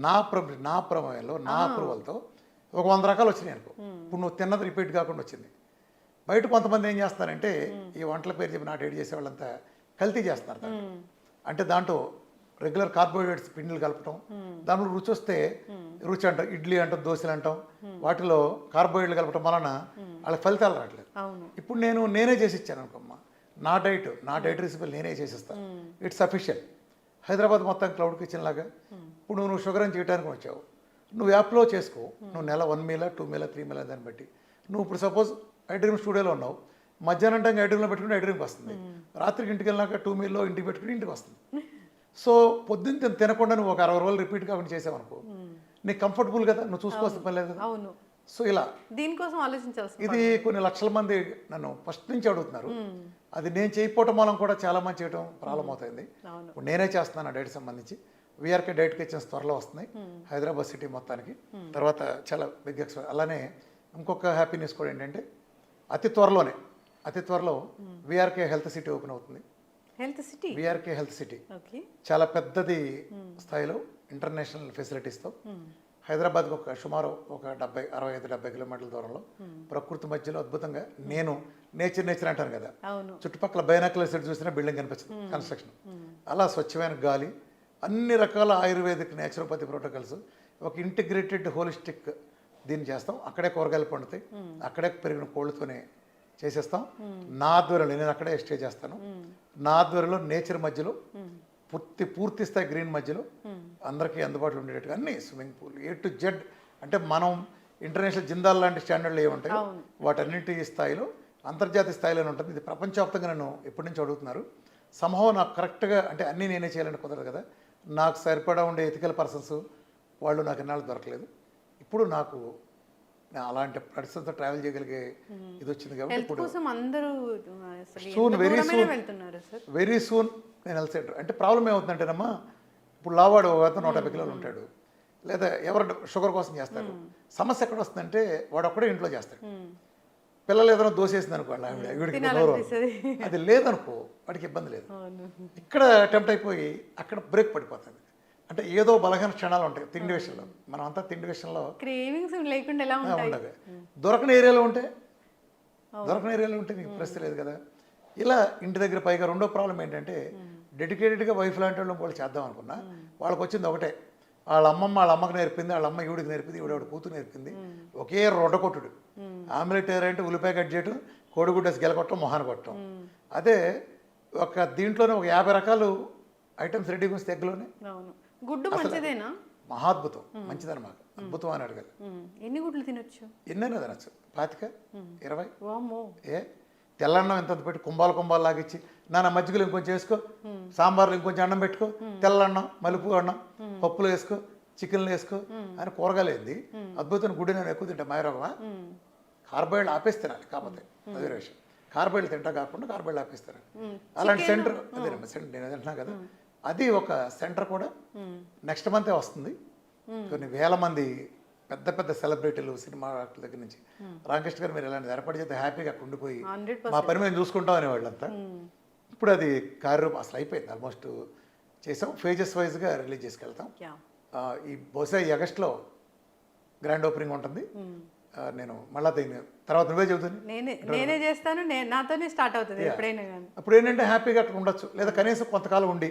నా ప్రమేయంలో నా అప్రూవల్తో ఒక 100 రకాలు వచ్చినాయి అనుకో. ఇప్పుడు నువ్వు తిన్నది రిపీట్ కాకుండా వచ్చింది. బయట కొంతమంది ఏం చేస్తారంటే ఈ వంటల పేరు చెప్పి నా డైట్ చేసే వాళ్ళంతా కల్తీ చేస్తున్నారు దాంట్లో. అంటే దాంట్లో రెగ్యులర్ కార్బోహైడ్రేట్స్ పిండిలు కలపటం, దాంట్లో రుచి వస్తే రుచి అంటాం, ఇడ్లీ అంటాం, దోశలు అంటాం, వాటిలో కార్బోహైడ్రేట్లు కలపటం వలన వాళ్ళకి ఫలితాలు రావట్లేదు. ఇప్పుడు నేనే చేసి ఇచ్చాను అనుకోమ్మా, నా డైట్ రెసిపీలు నేనే చేసిస్తాను, ఇట్స్ సఫిషియెంట్. హైదరాబాద్ మొత్తం క్లౌడ్ కిచెన్ లాగా. ఇప్పుడు నువ్వు షుగర్ అని చేయడానికి వచ్చావు, నువ్వు యాప్లో చేసుకో, నువ్వు నెల 1 మీల్ 2 మీల్ 3 మీల్ దాన్ని బట్టి. నువ్వు ఇప్పుడు సపోజ్ ఐడ్రీమ్ స్టూడియోలో ఉన్నావు, మధ్యాహ్నం టైం ఐడ్రీమ్లో పెట్టుకుని ఐడ్రీమ్కి వస్తుంది, రాత్రికి ఇంటికి వెళ్ళినాక 2 మీల్లో ఇంటికి పెట్టుకుని ఇంటికి వస్తుంది. సో పొద్దున్న తినకుండా నువ్వు ఒక 60 రోజులు రిపీట్ కాకుండా చేసావనుకో, నీకు కంఫర్టబుల్ కదా, నువ్వు చూసుకోవాల్సిన పని లేదు కదా. సో ఇలా దీనికోసం ఆలోచించాల్సి, ఇది కొన్ని లక్షల మంది నన్ను ఫస్ట్ నుంచి అడుగుతున్నారు. అది నేను చేయకపోవటం మూలం కూడా చాలా మంది చేయడం ప్రాబ్లం అవుతుంది. ఇప్పుడు నేనే చేస్తున్నాను డైట్ సంబంధించి. వీఆర్కే డైట్ కిచెన్స్ త్వరలో వస్తున్నాయి హైదరాబాద్ సిటీ మొత్తానికి. తర్వాత చాలా బిగ్ అలానే ఇంకొక హ్యాపీ న్యూస్ కూడా ఏంటంటే అతి త్వరలో వీఆర్కే హెల్త్ సిటీ ఓపెన్ అవుతుంది. వీఆర్కే హెల్త్ సిటీ చాలా పెద్దది స్థాయిలో ఇంటర్నేషనల్ ఫెసిలిటీస్తో హైదరాబాద్కి సుమారు ఒక 65-70 కిలోమీటర్ల దూరంలో ప్రకృతి మధ్యలో అద్భుతంగా, నేను నేచర్ అంటాను కదా, చుట్టుపక్కల బైనాక్యులర్స్ చూసినా బిల్డింగ్ కనిపిస్తుంది కన్స్ట్రక్షన్, అలా స్వచ్ఛమైన గాలి, అన్ని రకాల ఆయుర్వేదిక్ నేచురోపతి ప్రోటోకాల్స్, ఒక ఇంటిగ్రేటెడ్ హోలిస్టిక్ దీన్ని చేస్తాం. అక్కడే కూరగాయలు పండుతాయి, అక్కడే పెరిగిన కోళ్ళతోనే చేసేస్తాం. నా ఆధ్వర్యంలో నేను అక్కడే స్టే చేస్తాను. నా ఆధ్వర్యంలో నేచర్ మధ్యలో పూర్తి స్థాయి గ్రీన్ మధ్యలో అందరికీ అందుబాటులో ఉండేటట్టుగా అన్ని swimming pool A to Z. అంటే మనం ఇంటర్నేషనల్ జిందాల్ లాంటి స్టాండర్డ్లు ఏముంటాయి వాటన్నిటి స్థాయిలో అంతర్జాతీయ స్థాయిలోనే ఉంటుంది. ఇది ప్రపంచవ్యాప్తంగా నన్ను ఎప్పటి నుంచి అడుగుతున్నారు. సంభవం నాకు కరెక్ట్గా అంటే అన్నీ నేనే చేయాలని కుదరదు కదా. నాకు సరిపడా ఉండే ఎథికల్ పర్సన్స్ వాళ్ళు నాకు ఎన్నాళ్ళు దొరకలేదు. ఇప్పుడు నాకు అలాంటి పరిస్థితులతో ట్రావెల్ చేయగలిగే ఇది వచ్చింది కాబట్టి ఇప్పుడు వెరీ సూన్ నేను హెల్త్ సెంటర్. అంటే ప్రాబ్లం ఏమవుతుందంటేనమ్మా, ఇప్పుడు లావాడు ఒక 150 కిలోలు ఉంటాడు, లేదా ఎవరు షుగర్ కోసం చేస్తారు. సమస్య ఎక్కడ వస్తుందంటే వాడు ఒక్కడే ఇంట్లో చేస్తాడు. పిల్లలు ఏదైనా దోశ వేసింది అనుకోండి, వీడికి గౌరవం, అది లేదనుకో వాడికి ఇబ్బంది లేదు. ఇక్కడ అటెంప్ట్ అయిపోయి అక్కడ బ్రేక్ పడిపోతుంది. అంటే ఏదో బలహీన క్షణాలు ఉంటాయి తిండి విషయంలో. మనం అంతా తిండి విషయంలో ఉండదు. దొరకని ఏరియాలో ఉంటే నీకు పరిస్థితి లేదు కదా. ఇలా ఇంటి దగ్గర పైగా రెండో ప్రాబ్లం ఏంటంటే డెడికేటెడ్గా వైఫ్ లాంటి వాళ్ళు చేద్దాం అనుకున్నా వాళ్ళకి వచ్చింది ఒకటే, వాళ్ళ అమ్మకి నేర్పింది, వాళ్ళ అమ్మ ఈవిడికి నేర్పింది, ఈవిడ కూతురు నేర్పింది, ఒకే రొడ్డకొట్టుడు. ఆమ్లెట్ ఏరంటే ఉల్లిపాయ కట్ చేయటం, కోడిగుడ్డేసి గెలకొట్టడం, మొహాన్ని కొట్టడం. అదే ఒక దీంట్లోనే ఒక 50 రకాలు ఐటమ్స్ రెడీ గురించి ఎగ్లోనే. గుడ్డు మంచిదేనా? మహాద్భుతం, మంచిదన్నమాట, అద్భుతం అని అడగాలి. ఎన్ని గుడ్లు తినొచ్చు? ఎన్నైనా తినచ్చు, 25, 20. ఏ తెల్లన్నం ఎంత పెట్టి కుంభాలు లాగిచ్చి, నాన్న మజ్జిగలు ఇంకొంచెం వేసుకో, సాంబార్లు ఇంకొంచెం అన్నం పెట్టుకో, తెల్లన్నం, మలుపు అన్నం, పప్పులు వేసుకో, చికెన్లు వేసుకో అని కూరగాయలు ఏంది అద్భుతం. గుడ్డు నేను ఎక్కువ తింటా మాయరోగమా? కార్బోహైడ్రేట్ ఆపేసి తినాలి. కాకపోతే అదే విషయం, కార్బోహైడ్రేట్ తింటా కాకుండా కార్బోహైడ్రేట్ ఆపేస్తారు. అలాంటి సెంటర్ అదే నేను తింటున్నా కదా, అది ఒక సెంటర్ కూడా నెక్స్ట్ మంతే వస్తుంది. కొన్ని వేల మంది పెద్ద సెలబ్రిటీలు, సినిమా యాక్టర్ల దగ్గర నుంచి రామకృష్ణ గారు మీరు ఇలాంటి ఏర్పాటు చేస్తే హ్యాపీగా అక్కడ ఉండిపోయి మా పని మేము చూసుకుంటాం అనేవాళ్ళంతా. ఇప్పుడు అది కార్యరూపం అసలు అయిపోయింది, ఆల్మోస్ట్ చేసాం. ఫేజెస్ వైజ్గా రిలీజ్ చేసుకెళ్తాం. ఈ బహుశా ఈ ఆగస్ట్లో గ్రాండ్ ఓపెనింగ్ ఉంటుంది. నేను మళ్ళీ దీన్ని తర్వాత నువ్వే చెబుతుంది, నేనే చేస్తాను, నాతోనే స్టార్ట్ అవుతుంది ఎప్పుడైనా. అప్పుడు ఏంటంటే హ్యాపీగా అక్కడ ఉండొచ్చు, లేదా కనీసం కొంతకాలం ఉండి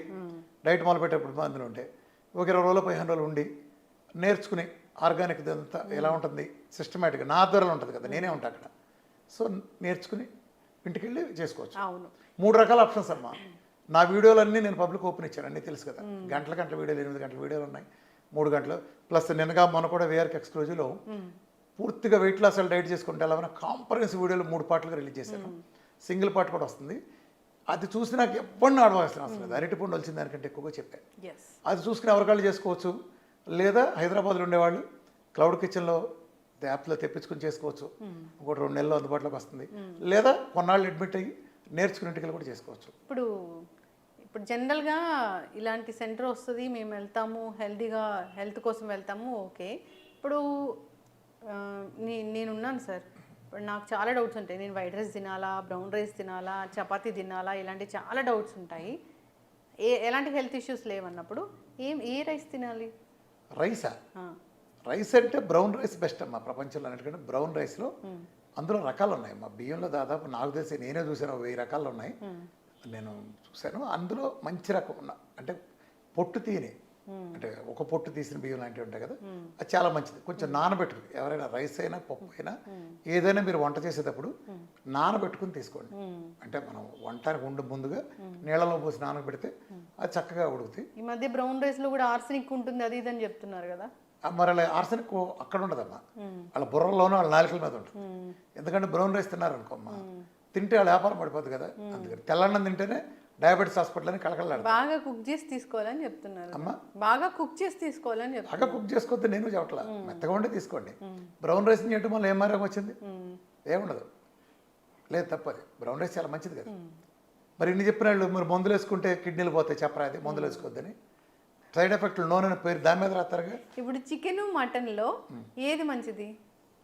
డైట్ మొదలుపెట్టేప్పుడు అందులో ఉంటే ఒక 20 రోజులు 15 రోజులు ఉండి నేర్చుకుని ఆర్గానిక్ అంతా ఎలా ఉంటుంది సిస్టమేటిక్గా నా ఆధ్వర్యంలో ఉంటుంది కదా, నేనే ఉంటాను అక్కడ. సో నేర్చుకుని ఇంటికి వెళ్ళి చేసుకోవచ్చు. 3 రకాల ఆప్షన్స్ అమ్మా. నా వీడియోలన్నీ నేను పబ్లిక్ ఓపెన్ ఇచ్చాను, అన్నీ తెలుసు కదా. గంటల వీడియోలు, 8 గంటల వీడియోలు ఉన్నాయి, 3 గంటలు ప్లస్ నిన్నగా మొన్న కూడా వీఆర్కే ఎక్స్క్లూజివ్లో పూర్తిగా వెయిట్ లాస్ డైట్ చేసుకుంటే ఎలా కాంప్రహెన్సివ్ వీడియోలు 3 పార్ట్లుగా రిలీజ్ చేశాను. సింగిల్ పార్ట్ కూడా వస్తుంది. అది చూసి నాకు ఎప్పటిని ఆడవలసిన అవసరం లేదు, అరటిపండు వచ్చిన దానికంటే ఎక్కువగా చెప్పాను. అది చూసుకుని ఎవరికాళ్ళు చేసుకోవచ్చు, లేదా హైదరాబాద్లో ఉండేవాళ్ళు క్లౌడ్ కిచెన్లో యాప్లో తెప్పించుకుని చేసుకోవచ్చు. ఇంకోటి 2 నెలల్లో అందుబాటులోకి వస్తుంది. లేదా కొన్నాళ్ళు అడ్మిట్ అయ్యి నేర్చుకుని ఇంటికి కూడా చేసుకోవచ్చు. ఇప్పుడు ఇప్పుడు జనరల్గా ఇలాంటి సెంటర్ వస్తుంది, మేము వెళ్తాము హెల్త్ కోసం వెళ్తాము, ఓకే. ఇప్పుడు నేనున్నాను సార్, ఇప్పుడు నాకు చాలా డౌట్స్ ఉంటాయి. నేను వైట్ రైస్ తినాలా, బ్రౌన్ రైస్ తినాలా, చపాతీ తినాలా, ఇలాంటి చాలా డౌట్స్ ఉంటాయి. ఎలాంటి హెల్త్ ఇష్యూస్ లేవన్నప్పుడు ఏ రైస్ తినాలి? రైసా? రైస్ అంటే బ్రౌన్ రైస్ బెస్ట్ అమ్మా ప్రపంచంలో. అన్నిటికంటే బ్రౌన్ రైస్లో అందులో రకాలు ఉన్నాయి మా బియ్యంలో. దాదాపు నాకు తెలిసి నేనే చూసాను 1000 రకాలు ఉన్నాయి, నేను చూశాను. అందులో మంచి రకం అంటే పొట్టు తీయని, అంటే ఒక పొట్టు తీసిన బియ్యం లాంటివి ఉంటాయి కదా, అది చాలా మంచిది. కొంచెం నానబెట్టుకుని, ఎవరైనా రైస్ అయినా పప్పు అయినా ఏదైనా మీరు వంట చేసేటప్పుడు నానబెట్టుకుని తీసుకోండి. అంటే మనం వంటకు ముందుగా నీళ్ళలో పోసి నానబెడితే అది చక్కగా ఉడుకుతాయి. ఈ మధ్య బ్రౌన్ రైస్లో కూడా ఆర్సెనిక్ ఉంటుంది, అది ఇదని చెప్తున్నారు కదా. మరి అలా ఆర్సెనిక్ అక్కడ ఉండదమ్మా, వాళ్ళ బుర్రలోనూ వాళ్ళ నాలుకల మీద ఉంటుంది. ఎందుకంటే బ్రౌన్ రైస్ తిన్నారనుకోమ్మా, తింటే వాళ్ళ వ్యాపారం పడిపోతుంది కదా. అందుకని తెల్లన్నం తింటేనే డయాబెటీస్ హాస్పిటల్ అని కలకలాడు. బాగా కుక్ చేసి తీసుకోవాలని చెప్తున్నారు అమ్మా. బాగా కుక్ చేసి తీసుకోవాలని చెప్తాను. బాగా కుక్ చేసుకోవద్దు నేను చెప్పట్లా, మెత్తగా ఉండి తీసుకోండి. బ్రౌన్ రైస్ చేయటం వల్ల ఏం మారం వచ్చింది? ఏముండదు. లేదు, తప్పది. బ్రౌన్ రైస్ చాలా మంచిది కదా. మరి ఇన్ని చెప్పిన వాళ్ళు మరి మందులు వేసుకుంటే కిడ్నీలు పోతాయి చెప్పరా, అది మందులు వేసుకోవద్దని. సైడ్ ఎఫెక్ట్లు నూనె పేరు దాని మీద రాస్తారుగా. ఇప్పుడు చికెన్ మటన్లో ఏది మంచిది?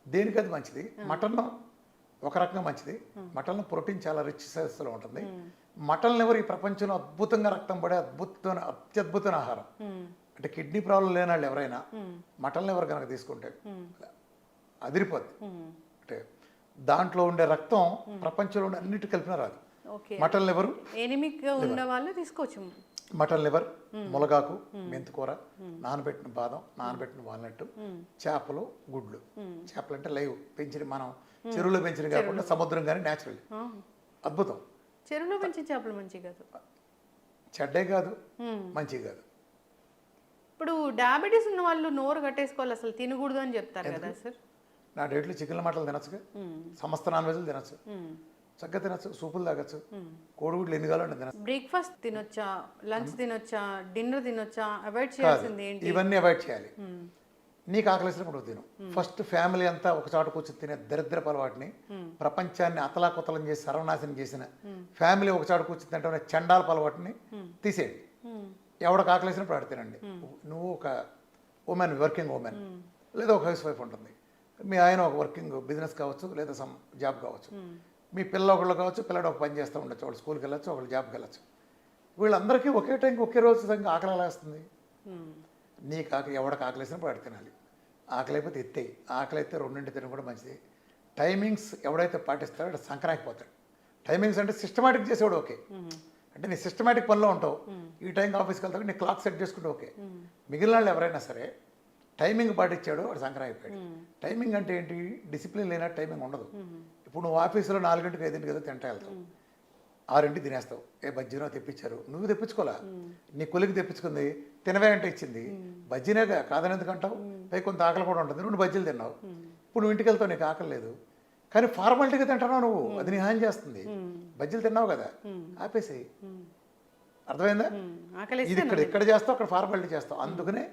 దేనికి అది మంచిది? మటన్ ఒక రకంగా మంచిది. మటన్లో ప్రోటీన్ చాలా రిచ్ సైజులో ఉంటుంది. మటన్ లివర్ ఈ ప్రపంచంలో అద్భుతంగా రక్తం పడే అత్యద్భుతమైన ఆహారం. అంటే కిడ్నీ ప్రాబ్లం లేని వాళ్ళు ఎవరైనా మటన్ లివర్ కనుక తీసుకుంటే అదిరిపోద్ది. అంటే దాంట్లో ఉండే రక్తం ప్రపంచంలో ఉండే అన్నిటి కలిపిన రాదు. మటన్ లివర్ ఎనిమిక్ ఉన్న వాళ్ళు తీసుకోవచ్చు. మటన్ లివర్, ములగాకు, మెంతికూర, నానబెట్టిన బాదం, నానబెట్టిన వాల్నట్, చేపలు, గుడ్లు. చేపలు అంటే లైవ్ పెంచిన, మనం చెరువులో పెంచిన కాకుండా సముద్రం కానీ న్యాచురల్. అద్భుతం. చెరువులో పెంచిన చేపలు మంచి కాదు, చెడ్డే కాదు, మంచి కాదు. ఇప్పుడు డయాబెటీస్ ఉన్న వాళ్ళు నోరు కట్టేసుకోవాలి, అసలు తినకూడదు అని చెప్తారు కదా సార్. నా డేట్లో చికెన్ల మటలు తినచ్చుగా, సమస్త నాన్ వెజ్లు తినచ్చు, చక్కగా తినచ్చు, సూపులు తాగచ్చు, కోడిగుడ్లు ఎన్ని కావాలంటే తినచ్చు. బ్రేక్ఫాస్ట్ తినొచ్చా, లంచ్ తినొచ్చా, డిన్నర్ తినొచ్చా? అవాయిడ్ చేయాల్సింది ఏంటి? ఇవన్నీ అవాయిడ్ చేయాలి. నీకు ఆకలిసినప్పుడు తిను. ఫస్ట్ ఫ్యామిలీ అంతా ఒక చోట కూర్చొని తినే దరిద్రపు అలవాటుని, ప్రపంచాన్ని అతలాకుతలం చేసి సర్వనాశనం చేసిన ఫ్యామిలీ ఒక చోట కూర్చొని తింటే చండాలపు అలవాటుని తీసేయండి. ఎవడికి ఆకలిసినప్పుడు ఆడ తినండి. నువ్వు ఒక ఉమెన్, వర్కింగ్ ఉమెన్, లేదా ఒక హౌస్ వైఫ్ ఉంటుంది, మీ ఆయన ఒక వర్కింగ్ బిజినెస్ కావచ్చు, లేదా సమ్ జాబ్ కావచ్చు, మీ పిల్ల ఒకళ్ళు కావచ్చు, పిల్లడు ఒక పని చేస్తూ ఉండొచ్చు, వాళ్ళు స్కూల్కి వెళ్ళచ్చు, ఒకళ్ళు జాబ్కి వెళ్ళచ్చు. వీళ్ళందరికీ ఒకే టైంకి ఒకే రోజు ఆకలి ఎలా వస్తుంది? నీకు ఆకలి, ఎవడికి ఆకలిసినప్పుడు ఆడ తినాలి. ఆకలి అయిపోతే ఎత్తేయి. ఆకలి అయితే 2 తినడం కూడా మంచిది. టైమింగ్స్ ఎవడైతే పాటిస్తాడో అక్కడ సంక్రాంతిపోతాడు. టైమింగ్స్ అంటే సిస్టమేటిక్ చేసేవాడు ఓకే. అంటే నీ సిస్టమేటిక్ పనిలో ఉంటావు, ఈ టైంకి ఆఫీస్కి వెళ్తావు, నీ క్లాక్ సెట్ చేసుకుంటే ఓకే. మిగిలిన వాళ్ళు ఎవరైనా సరే టైమింగ్ పాటించాడు వాడు సంక్రాంతి అయిపోయాడు. టైమింగ్ అంటే ఏంటి? డిసిప్లిన్ లేనట్టు టైమింగ్ ఉండదు. ఇప్పుడు నువ్వు ఆఫీసులో 4 గంటలకు 5 గంటలకు తింటా వెళ్తావు, 6 తినేస్తావు. ఏ బజ్జీనో తెప్పించారు, నువ్వు తెప్పించుకోవాలా, నీ కొలికి తెప్పించుకుంది, తినవే అంటే ఇచ్చింది, బజ్జీనేగా కాదని ఎందుకు అంటావు? పై కొంత ఆకలి కూడా ఉంటుంది, 2 బజ్జీలు తిన్నావు. ఇప్పుడు నువ్వు ఇంటికి వెళ్తావు, నీకు ఆకలి లేదు, కానీ ఫార్మాలిటీగా తింటున్నావు నువ్వు, అది నీ హాని చేస్తుంది. బజ్జీలు తిన్నావు కదా, ఆపేసేయి. అర్థమైందా? ఇది ఇక్కడ చేస్తావు, అక్కడ ఫార్మాలిటీ చేస్తావు. అందుకనే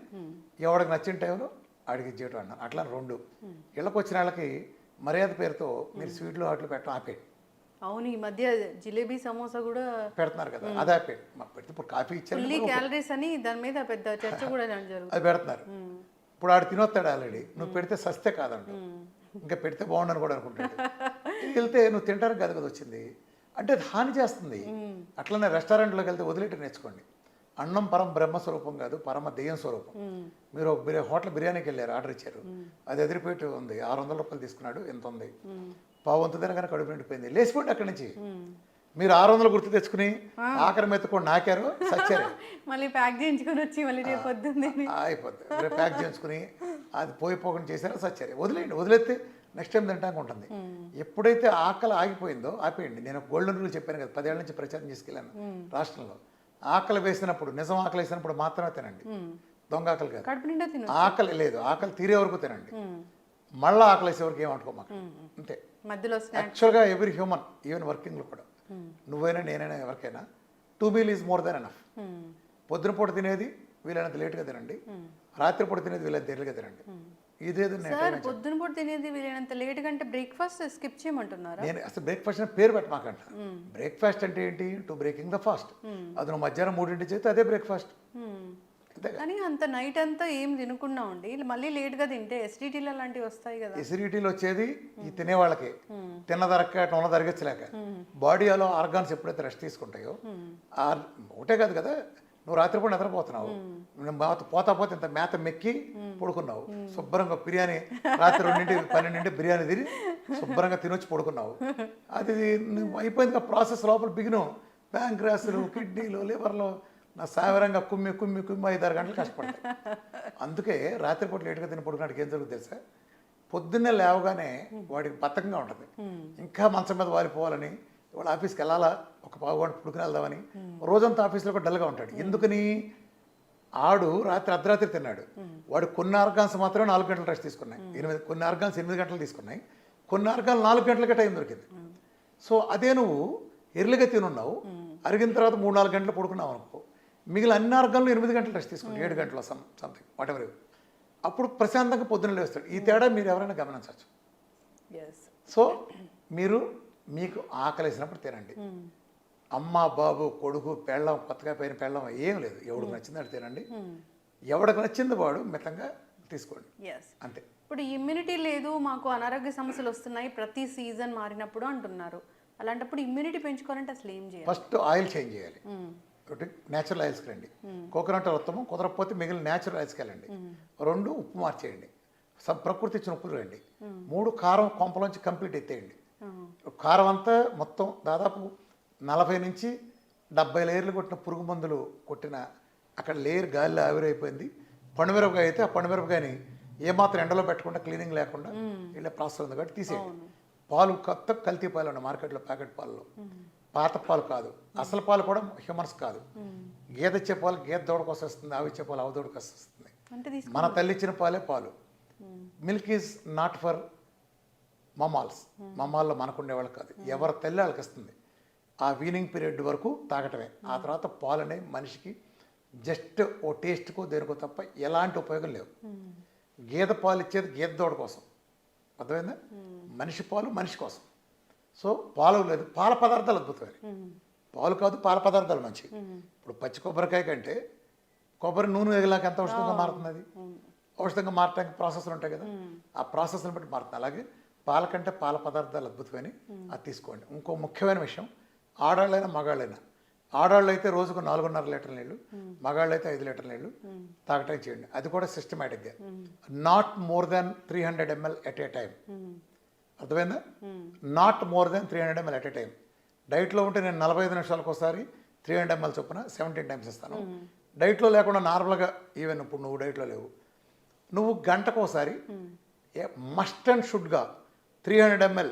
ఎవడికి నచ్చిన టైంలో అడిగి చేయటం అన్నాను. అట్లా 2 ఇళ్ళకి వచ్చిన వాళ్ళకి మర్యాద పేరుతో మీరు స్వీట్లు వాటిలో పెట్టడం ఆపేయండి. అవును, ఈ మధ్య జిలేబీ సమోసా కూడా పెడుతున్నారు కదా, అది ఆపేయండి. మాకు పెడితే ఇప్పుడు కాఫీ ఇచ్చారు, క్యాలరీస్ అని దాని మీద పెద్ద చర్చ కూడా జరుగుతుంది, అది పెడుతున్నారు. ఇప్పుడు ఆడు తినొస్తాడు ఆల్రెడీ, నువ్వు పెడితే సస్తే కాదంట, ఇంకా పెడితే బాగుండని కూడా అనుకుంటాడు. వెళ్తే నువ్వు తింటానికి కదా వచ్చింది అంటే అది హాని చేస్తుంది. అట్లనే రెస్టారెంట్లోకి వెళ్తే వదిలేట నేర్చుకోండి. అన్నం పరమ బ్రహ్మస్వరూపం కాదు, పరమ దెయ్యం స్వరూపం. మీరు ఒక హోటల్ బిర్యానీకి వెళ్ళారు, ఆర్డర్ ఇచ్చారు, అది ఎదిరిపోయి ఉంది, 600 రూపాయలు తీసుకున్నాడు, ఎంత ఉంది, పావంత తినగానే కడుపు నిండిపోయింది, లేచిపోండి అక్కడి నుంచి. మీరు 600 గుర్తు తెచ్చుకుని ఆఖరి మెత్తుకొని నాకారు, సచ్చారు, మళ్ళీ ప్యాక్ చేయించుకొని వచ్చి మళ్ళీ రేపు పొద్దున్నే అయిపోద్ది. రేపు ప్యాక్ చేయించుకుని అది పోకుండా చేశారో సచ్చారు. వదిలేయండి, వదిలేస్తే నెక్స్ట్ టైం తింటానికి ఉంటుంది. ఎప్పుడైతే ఆకలి ఆగిపోయిందో ఆపేయండి. నేను గోల్డెన్ రూల్ చెప్పాను కదా, 10 ఏళ్ళ నుంచి ప్రచారం చేసుకెళ్ళాను రాష్ట్రంలో. ఆకలి వేసినప్పుడు, నిజం ఆకలి వేసినప్పుడు మాత్రమే తినండి, దొంగ ఆకలి కాదు. ఆకలి లేదు, ఆకలి తీరే వరకు తినండి, మళ్ళీ ఆకలి వేసే వరకు ఏమనుకోమాక అంతే. యాక్చువల్గా ఎవ్రీ హ్యూమన్, ఈవెన్ వర్కింగ్లో కూడా, నువ్వైనా నేనైనా ఎవరికైనా 2 meal is more than enough. పొద్దున పూట తినేది వీలైనంత లేట్గా తినండి, రాత్రిపూట తినేది వీలైనంత ఎర్లీగా తినండి. ఇదేదో సార్ పొద్దున పూట తినేది వీలైనంత లేట్ కంటే బ్రేక్ఫాస్ట్ స్కిప్ చేయమంటున్నారా? నేను అసలు బ్రేక్ఫాస్ట్ అని పేరు పెట్టమాకంట. బ్రేక్ఫాస్ట్ అంటే ఏంటి? To breaking the fast. అది నువ్వు మధ్యాహ్నం 3 చేస్తే అదే బ్రేక్ఫాస్ట్. కానీ అంత నైట్ అంతా ఏం తినకుండా ఉండి మళ్ళీ లేట్గా తింటే ఎసిడిటీలు అలాంటివి వస్తాయి కదా. ఎసిడిటీలు వచ్చేది ఈ తినేవాళ్ళకి, తిన్నదరక్క ఉన్న తరగచ్చలేక. బాడీలో ఆర్గాన్స్ ఎప్పుడైతే రెస్ట్ తీసుకుంటాయో ఒకటే కాదు కదా, నువ్వు రాత్రిపూట నిద్రపోతున్నావు, పోతా పోతే ఇంత మేత మెక్కి పడుకున్నావు, శుభ్రంగా బిర్యానీ రాత్రి 2-12 బిర్యానీ తిని శుభ్రంగా తినొచ్చి పడుకున్నావు. అది అయిపోయింది ప్రాసెస్. లోపల బిగిను ప్యాంక్రాస్లు, కిడ్నీలు, లివర్లో నా సావరంగా కుమ్మి 5-6 గంటలు కష్టపడతాయి. అందుకే రాత్రిపూట లేటుగా తిని పడుకున్నాడికి ఏం జరుగుతుంది తెలుసా? పొద్దున్నే లేవగానే వాడికి బద్ధకంగా ఉంటుంది, ఇంకా మంచం మీద వాలిపోవాలని, ఇవాళ ఆఫీస్కి వెళ్ళాలా, ఒక పావుగంట పుడుకుని వెళ్దామని. రోజంతా ఆఫీస్లో కూడా డల్గా ఉంటాడు. ఎందుకని? ఆడు అర్ధరాత్రి తిన్నాడు. వాడు కొన్ని ఆర్గాన్స్ మాత్రమే 4 గంటలు రెస్ట్ తీసుకున్నాయి, కొన్ని ఆర్గాన్స్ 8 గంటలు తీసుకున్నాయి, కొన్ని ఆర్గాన్స్ 4 గంటలకే టైం దొరికింది. సో అదే నువ్వు ఎర్లీగా తినున్నావు, అరిగిన తర్వాత 3-4 గంటలు పడుకున్నావు అనుకో, మిగిలిన అన్ని ఆర్గాన్లు 8 గంటలు రెస్ట్ తీసుకున్నావు, 7 గంటలు సంథింగ్ వాట్ ఎవర్. అప్పుడు ప్రశాంతంగా పొద్దున్న లేస్తాడు. ఈ తేడా మీరు ఎవరైనా గమనించవచ్చు. సో మీరు మీకు ఆకలేసినప్పుడు తినండి. అమ్మ, బాబు, కొడుకు, పెళ్ళం, కొత్తగా పైన పెళ్ళం ఏం లేదు, ఎవడికి నచ్చింది తినండి. ఎవడికి నచ్చింది వాడు మితంగా తీసుకోండి, అంతే. ఇప్పుడు ఇమ్యూనిటీ లేదు, మాకు అనారోగ్య సమస్యలు వస్తున్నాయి ప్రతి సీజన్ మారినప్పుడు అంటున్నారు. అలాంటప్పుడు ఇమ్యూనిటీ పెంచుకోవాలంటే అసలు ఏం చేయాలి? ఫస్ట్ ఆయిల్ చేంజ్ చేయాలి. ఒకటి న్యాచురల్ ఆయిల్స్కి రండి, కోకోనట్ ఉత్తమం, కుదరకపోతే మిగిలిన న్యాచురల్ ఆయిల్స్కి వెళ్ళండి. 2 ఉప్పు మార్చేయండి, ప్రకృతి ఇచ్చిన ఉప్పులు రండి. 3 కారం కొంపలోంచి కంప్లీట్ ఎత్తేయండి. కారం అంతా మొత్తం దాదాపు 40-70 లేయర్లు కొట్టిన పురుగు మందులు కొట్టిన అక్కడ లేయర్ గాలిలో ఆవిరైపోయింది. పండుమిరపకాయ అయితే ఆ పండుమిరపకాయని ఏమాత్రం ఎండలో పెట్టకుండా, క్లీనింగ్ లేకుండా ఇలా ప్రాసెస్ ఉంది కాబట్టి తీసేయండి. పాలు కొత్త కల్తీ పాలు ఉన్నాయి మార్కెట్లో, ప్యాకెట్ పాలలో, పాత పాలు కాదు. అసలు పాలు కూడా హ్యూమన్స్ కాదు. గేదె ఇచ్చే పాలు గేదె దూడ కోసం వస్తుంది, ఆవు ఇచ్చే పాలు ఆవు దూడ కోసం వస్తుంది. మన తల్లి ఇచ్చిన పాలే పాలు. మిల్క్ ఈజ్ నాట్ ఫర్ మమాల్స్, మమాల్లో మనకుండే వాళ్ళకి కాదు, ఎవరి తల్లి వాళ్ళకి ఇస్తుంది. ఆ వీనింగ్ పీరియడ్ వరకు తాగటమే. ఆ తర్వాత పాలు అనేవి మనిషికి జస్ట్ ఓ టేస్ట్కో దేనికో తప్ప ఎలాంటి ఉపయోగం లేవు. గేదె పాలు ఇచ్చేది గేదె దూడ కోసం, అర్థమైందా? మనిషి పాలు మనిషి కోసం. సో పాలు లేదు, పాల పదార్థాలు అద్భుతమైన పాలు కాదు, పాల పదార్థాలు మంచి. ఇప్పుడు పచ్చి కొబ్బరికాయ కంటే కొబ్బరి నూనె ఎగలాక ఎంత ఔషధంగా మారుతుంది, అది ఔషధంగా మారటానికి ప్రాసెస్లు ఉంటాయి కదా, ఆ ప్రాసెస్ని బట్టి మారుతుంది. అలాగే పాల కంటే పాల పదార్థాలు అద్భుతమైన, అది తీసుకోండి. ఇంకో ముఖ్యమైన విషయం, ఆడాళ్ళైనా మగాళ్ళైనా, ఆడాళ్ళు అయితే రోజుకు 4.5 లీటర్ల నీళ్ళు, మగాళ్ళు అయితే 5 లీటర్ల నీళ్ళు తాగటం చేయండి. అది కూడా సిస్టమేటిక్గా, not more than 300 ml at a time. అర్థమైందా? Not more than 300 ml at a time. డైట్లో ఉంటే నేను 45 నిమిషాలకు ఒకసారి 300 ml చొప్పున 17 టైమ్స్ ఇస్తాను. డైట్లో లేకుండా నార్మల్గా, ఈవెన్ ఇప్పుడు నువ్వు డైట్లో లేవు, నువ్వు గంటకు ఒకసారి మస్ట్ అండ్ షుడ్గా 300 ml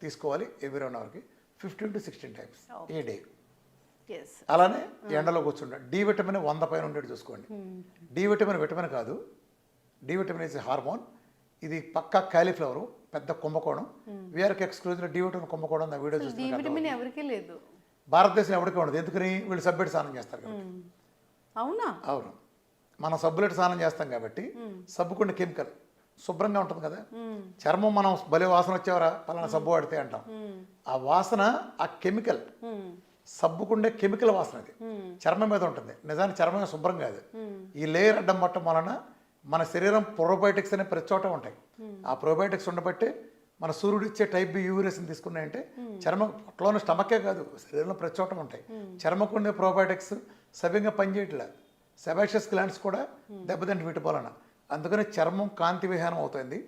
తీసుకోవాలి every 1 అవర్కి, 15 to 16 times A day. అలానే ఎండలో కూర్చుంటా. డి విటమిన్ 100 పైన ఉండేది చూసుకోండి. డి విటమిన్ కాదు, డి విటమిన్ ఇస్ హార్మోన్. ఇది పక్కా కాలీఫ్లవర్, పెద్ద కుంభకోణం. వీఆర్కి ఎక్స్క్లూజివ్ డి విటమిన్ కుంభకోణం నా వీడియో చూస్తున్నాను. భారతదేశంలో ఎవరికి ఉండదు, ఎందుకని? వీళ్ళు సబ్బెట్టి స్నానం చేస్తారు కాబట్టి. అవునా? అవును, మనం సబ్బులెట్టి స్నానం చేస్తాం కాబట్టి సబ్బుకుండే కెమికల్ శుభ్రంగా ఉంటుంది కదా. చర్మం మనం భలే వాసన వచ్చేవరా పలానా సబ్బు వాడితే అంటాం, ఆ వాసన ఆ కెమికల్, సబ్బుకుండే కెమికల్ వాసన అది చర్మం మీద ఉంటుంది. నిజానికి చర్మం శుభ్రం కాదు. ఈ లేయర్ అడ్డం పట్టడం వలన మన శరీరం ప్రోబయోటిక్స్ అనే ప్రతి చోట ఉంటాయి. ఆ ప్రోబయోటిక్స్ ఉండబట్టే మన సూర్యుడు ఇచ్చే టైప్ బి యూరేస్ని తీసుకున్నాయంటే చర్మం పొట్టలోని స్టమక్కే కాదు, శరీరంలో ప్రతి చోట ఉంటాయి. చర్మకు ఉండే ప్రోబయోటిక్స్ సవ్యంగా పనిచేయట్లే. సెబాషియస్ గ్లాండ్స్ కూడా దెబ్బతింటి వీటి వలన. అందుకని చర్మం కాంతి విహానం అవుతుంది.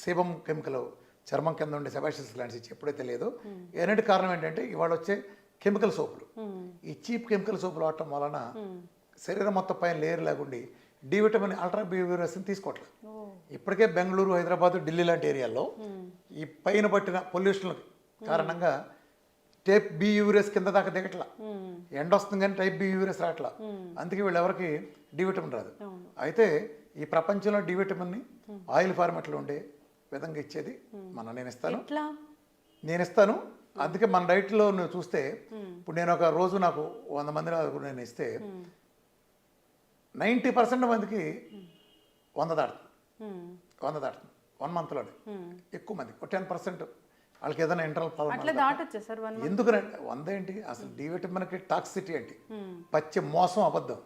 సేబం కెమికల్ చర్మం కింద ఉండే సెబాషియస్ గ్లాండ్స్ ఇచ్చి ఎప్పుడైతే లేదో, ఏనాటి కారణం ఏంటంటే ఇవాళ వచ్చే కెమికల్ సోపులు, ఈ చీప్ కెమికల్ సోపులు వాడటం వలన శరీరం మొత్తం పైన లేయర్ లేకుండి డి విటమిన్ అల్ట్రా బి యూరేస్ని తీసుకోవట్లేదు. ఇప్పటికే బెంగళూరు, హైదరాబాద్, ఢిల్లీ లాంటి ఏరియాల్లో ఈ పైన పట్టిన పొల్యూషన్ కారణంగా టైప్ బి యూరేస్ కింద దాకా దిగట్లా. ఎండ వస్తుంది కానీ టైప్ బి యూరేస్ రావట్లా. అందుకే వీళ్ళు ఎవరికి డి విటమిన్ రాదు. అయితే ఈ ప్రపంచంలో డి విటమిన్ని ఆయిల్ ఫార్మాట్లో ఉండే విధంగా ఇచ్చేది నేను ఇస్తాను. అందుకే మన డైట్లో నువ్వు చూస్తే, ఇప్పుడు నేను ఒక రోజు నాకు 100 మంది నేను ఇస్తే 90% మందికి 100 దాడుతుంది. 100 దాటుతుంది 1 మంత్లోనే. ఎక్కువ మంది 10% వాళ్ళకి ఏదైనా ఇంటర్నల్ ప్రాబ్లం అట్లా దాటొచ్చా సార్ 1 ఎందుకునంటే 100 ఏంటి అసలు డి విటమిన్కి టాక్సిసిటీ ఏంటి, పచ్చి మోసం అబద్ధం.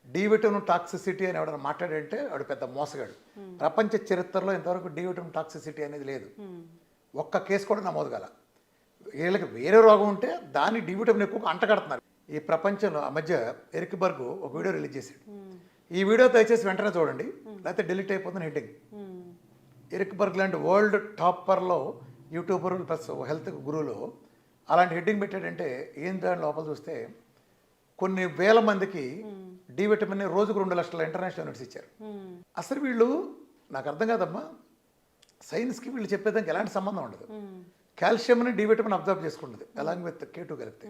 డి విటమిన్ టాక్సిసిటీ అని ఎవడన్నా మాట్లాడంటే వాడు పెద్ద మోసగాడు. ప్రపంచ చరిత్రలో ఇంతవరకు డి విటమిన్ టాక్సిసిటీ అనేది లేదు, ఒక్క కేసు కూడా నమోదు కాల. వీళ్ళకి వేరే రోగం ఉంటే దాన్ని డి విటమిన్ ఎక్కువ అంటగడుతున్నారు. ఈ ప్రపంచంలో ఆ మధ్య ఎరిక్ బర్గ్ ఒక వీడియో రిలీజ్ చేశాడు. ఈ వీడియో దయచేసి వెంటనే చూడండి, లేకపోతే డిలీట్ అయిపోతుంది హెడ్డింగ్. ఎరిక్ బర్గ్ లాంటి వరల్డ్ టాపర్లో యూట్యూబర్ ప్లస్ హెల్త్ గురువులో అలాంటి హెడ్డింగ్ పెట్టాడంటే ఏం దాని లోపల చూస్తే కొన్ని వేల మందికి డి విటమిన్ రోజుకు 2 లక్షల ఇంటర్నేషనల్ యూనిట్స్ ఇచ్చారు. అసలు వీళ్ళు నాకు అర్థం కాదమ్మా, సైన్స్కి వీళ్ళు చెప్పేదానికి ఎలాంటి సంబంధం ఉండదు. కాల్షియంని డి విటమిన్ అబ్జర్వ్ చేసుకుంటుంది అలాంగ్ విత్ K2 కలిపితే.